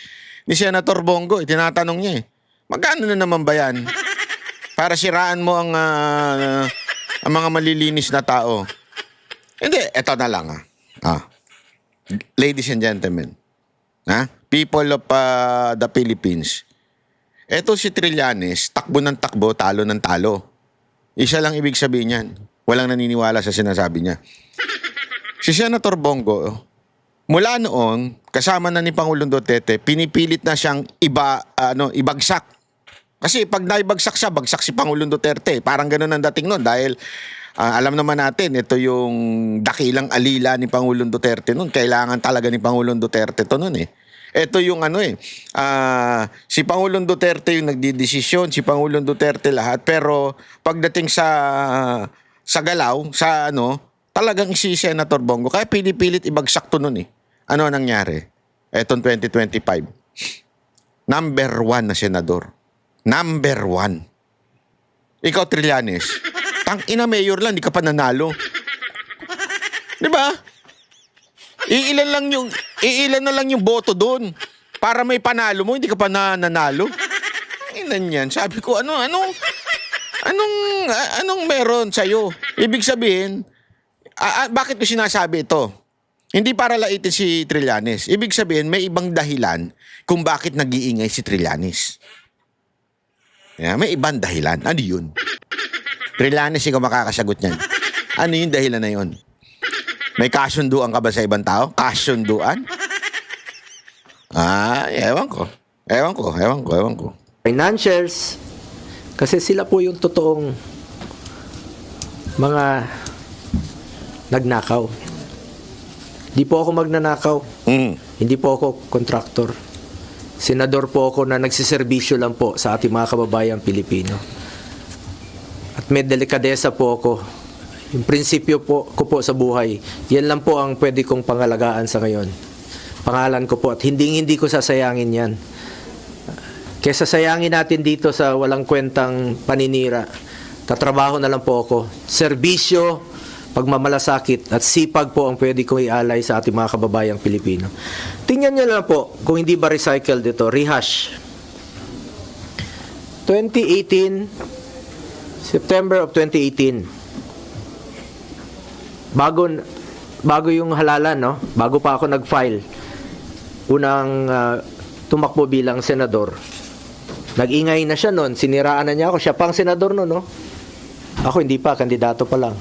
A: Senator Bongo, tinatanong niya magkano na naman ba yan? Para siraan mo ang mga malilinis na tao. Hindi, eto na lang Ladies and gentlemen, people of the Philippines, eto si Trillanes, takbo ng takbo, talo ng talo. Isa lang ibig sabihin yan. Walang naniniwala sa sinasabi niya. Si Senator Bongo, mula noon, kasama na ni Pangulong Duterte, pinipilit na siyang ibagsak. Kasi pag naibagsak siya, bagsak si Pangulong Duterte. Parang ganun ang dating noon dahil alam naman natin, ito yung dakilang alila ni Pangulong Duterte noon. Kailangan talaga ni Pangulong Duterte to noon eh. Ito yung si Pangulong Duterte yung nagdidesisyon, si Pangulong Duterte lahat, pero pagdating sa galaw, talagang si Senator Bongo, kaya pinipilit ibagsak to nun eh. Ano nangyari? Etong 2025. Number 1 na senador. Number 1. Ikaw, Trillanes. Tang-ina mayor lang, di ka pa nanalo. Di ba? Iilan na lang yung boto doon. Para may panalo mo, hindi ka pa nanalo. Inan yan. Sabi ko, anong meron sa'yo? Ibig sabihin, bakit ko sinasabi ito? Hindi para laitin si Trillanes. Ibig sabihin, may ibang dahilan kung bakit nag-iingay si Trillanes. Yeah, may ibang dahilan. Ano yun? Trillanes, ikaw makakasagot niyan. Ano yung dahilan na yun? May kasunduan ka ba sa ibang tao? Kasunduan? Ewan ko.
I: Financials, kasi sila po yung totoong mga nagnakaw. Hindi po ako magnanakaw. Hindi po ako kontraktor. Senador po ako na nagsiservisyo lang po sa ating mga kababayang Pilipino. At may delikadesa po ako. Yung prinsipyo ko po sa buhay, yan lang po ang pwede kong pangalagaan sa ngayon. Pangalan ko po at hindi ko sasayangin yan. Kesa sayangin natin dito sa walang kwentang paninira, tatrabaho na lang po ako. Serbisyo, pagmamalasakit at sipag po ang pwede kong ialay sa ating mga kababayang Pilipino. Tingnan nyo lang po, kung hindi ba recycled ito, rehash. 2018, September of 2018, bago yung halalan, no? Bago pa ako nag-file, unang tumakbo bilang senador. Nag-ingay na siya noon, siniraan na niya ako. Siya pang senador noon, no? Ako hindi pa, kandidato pa lang.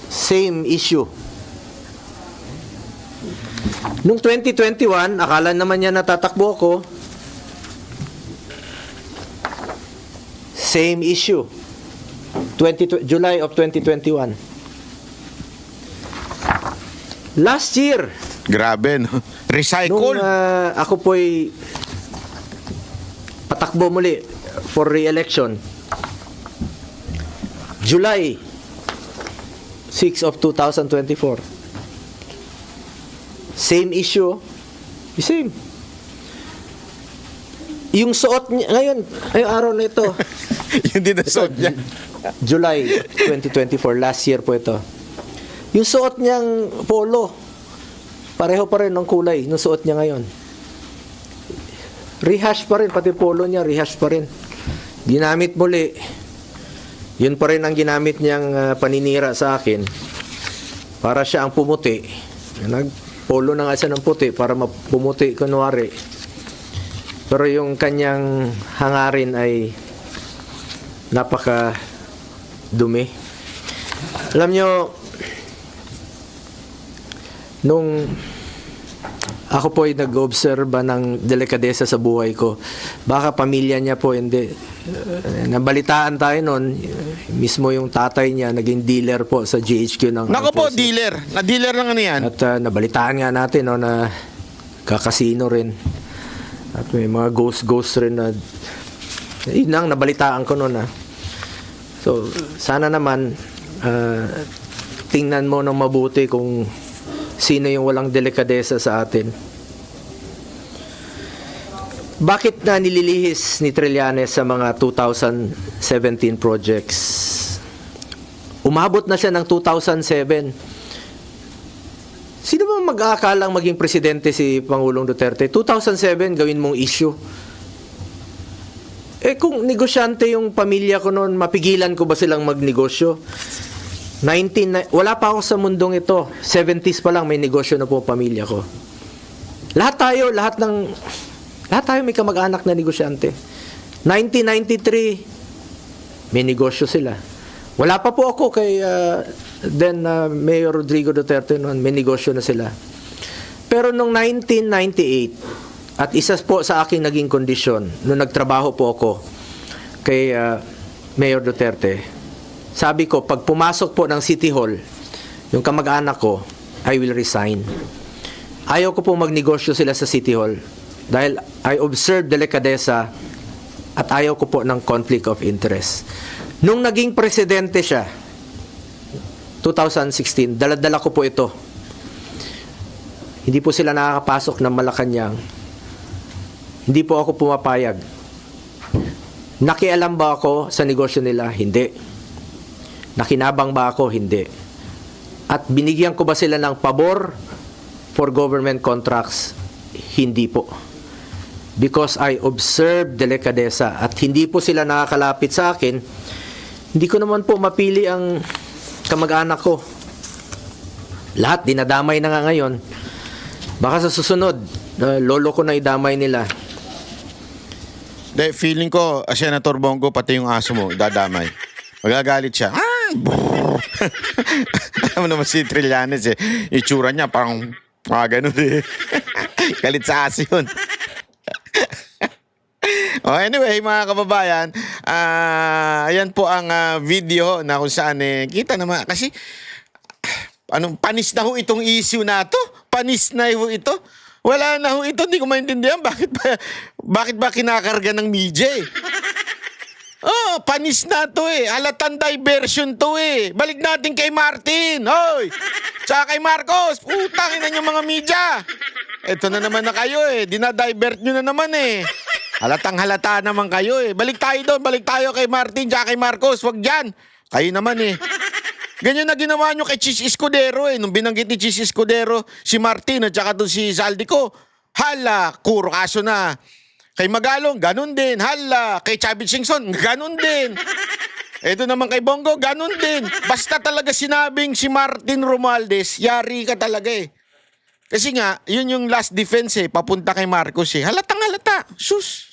I: Same issue. Nung 2021, akala naman niya natatakbo ako. Same issue. July of 2021. Last year,
A: Grabe, no? Recycle.
I: nung ako po'y patakbo muli for re-election, July 6 of 2024. Same issue. Same. Yung suot niya, ngayon, araw na ito,
A: Yung dinasot niya.
I: July 2024, last year po ito. Yung suot niyang polo, pareho pa rin ng kulay ng suot niya ngayon. Rehash pa rin, pati polo niya, rehash pa rin. Ginamit muli. Yun pa rin ang ginamit niyang paninira sa akin. Para siya ang pumuti. Nagpolo na nga siya ng puti para pumuti kunwari. Pero yung kanyang hangarin ay napaka dumi. Alam nyo, nung ako po ay nag-obserba ng delikadesa sa buhay ko, baka pamilya niya po hindi. Nabalitaan tayo noon, mismo yung tatay niya naging dealer po sa GHQ ng
A: Nako po,
I: RTC.
A: dealer. Na-dealer ng ano yan.
I: At nabalitaan nga natin no, na kakasino rin. At may mga ghost rin na yun lang, nabalitaan ko noon. So, sana naman tingnan mo ng mabuti kung sino yung walang delikadesa sa atin. Bakit na nililihis ni Trillanes sa mga 2017 projects? Umabot na siya ng 2007. Sino bang mag-aakalang maging presidente si Pangulong Duterte? 2007, gawin mong issue. Kung negosyante yung pamilya ko noon, mapigilan ko ba silang magnegosyo? Wala pa ako sa mundong ito. 70s pa lang may negosyo na po pamilya ko. Lahat tayo may kamag-anak na negosyante. 1993, may negosyo sila. Wala pa po ako kay Mayor Rodrigo Duterte noon, may negosyo na sila. Pero noong 1998, at isa po sa aking naging kondisyon, nung nagtrabaho po ako kay Mayor Duterte, sabi ko, pag pumasok po ng City Hall, yung kamag-anak ko, I will resign. Ayaw ko po magnegosyo sila sa City Hall dahil I observe delikadesa at ayaw ko po ng conflict of interest. Nung naging presidente siya, 2016, dala-dala ko po ito. Hindi po sila nakakapasok ng Malacanang. Hindi po ako pumapayag. Nakialam ba ako sa negosyo nila? Hindi. Nakinabang ba ako? Hindi. At binigyan ko ba sila ng pabor for government contracts? Hindi po. Because I observe delikadesa at hindi po sila nakakalapit sa akin, hindi ko naman po mapili ang kamag-anak ko. Lahat dinadamay na nga ngayon. Baka sa susunod, lolo ko na idamay nila.
A: De, feeling ko, Senator Bongo, pati yung aso mo, dadamay. Magagalit siya. Alam mo naman si Trillanes eh. Itsura niya parang ganun eh. Galit sa aso yun. Oh, anyway, mga kababayan, ayan po ang video na kung saan kita naman. Kasi, panis na ho itong issue na to? Panis na ho ito? Wala na ho ito, hindi ko maintindihan. Bakit ba kinakarga ng media eh? Oh, panis na to eh. Halatang diversion to eh. Balik natin kay Martin. Hoy! Tsaka kay Marcos. Putang ina yung mga media. Ito na naman na kayo eh. Dinadivert nyo na naman eh. Halatang halata naman kayo eh. Balik tayo doon. Balik tayo kay Martin tsaka kay Marcos. Wag dyan. Kayo naman eh. Ganyan na ginawa nyo kay Chis Escudero eh. Nung binanggit ni Chis Escudero, si Martin at saka doon si Zaldico. Hala, kuro kaso na. Kay Magalong, ganun din. Hala, kay Chavit Singson, ganun din. Ito naman kay Bongo, ganun din. Basta talaga sinabing si Martin Romualdez, yari ka talaga eh. Kasi nga, yun yung last defense eh, papunta kay Marcos eh. Halatang halata. Sus.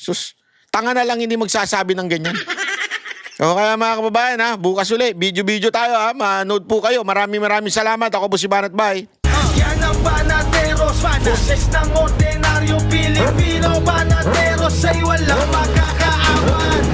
A: Tanga na lang hindi magsasabi ng ganyan. So kaya mga kababayan ha, bukas uli, video tayo ha, manood po kayo. Maraming salamat. Ako po si Banat Bay.
J: Yan ang Banateros, boses ng ordinaryo Pilipino. Banateros ay walang makakaawan.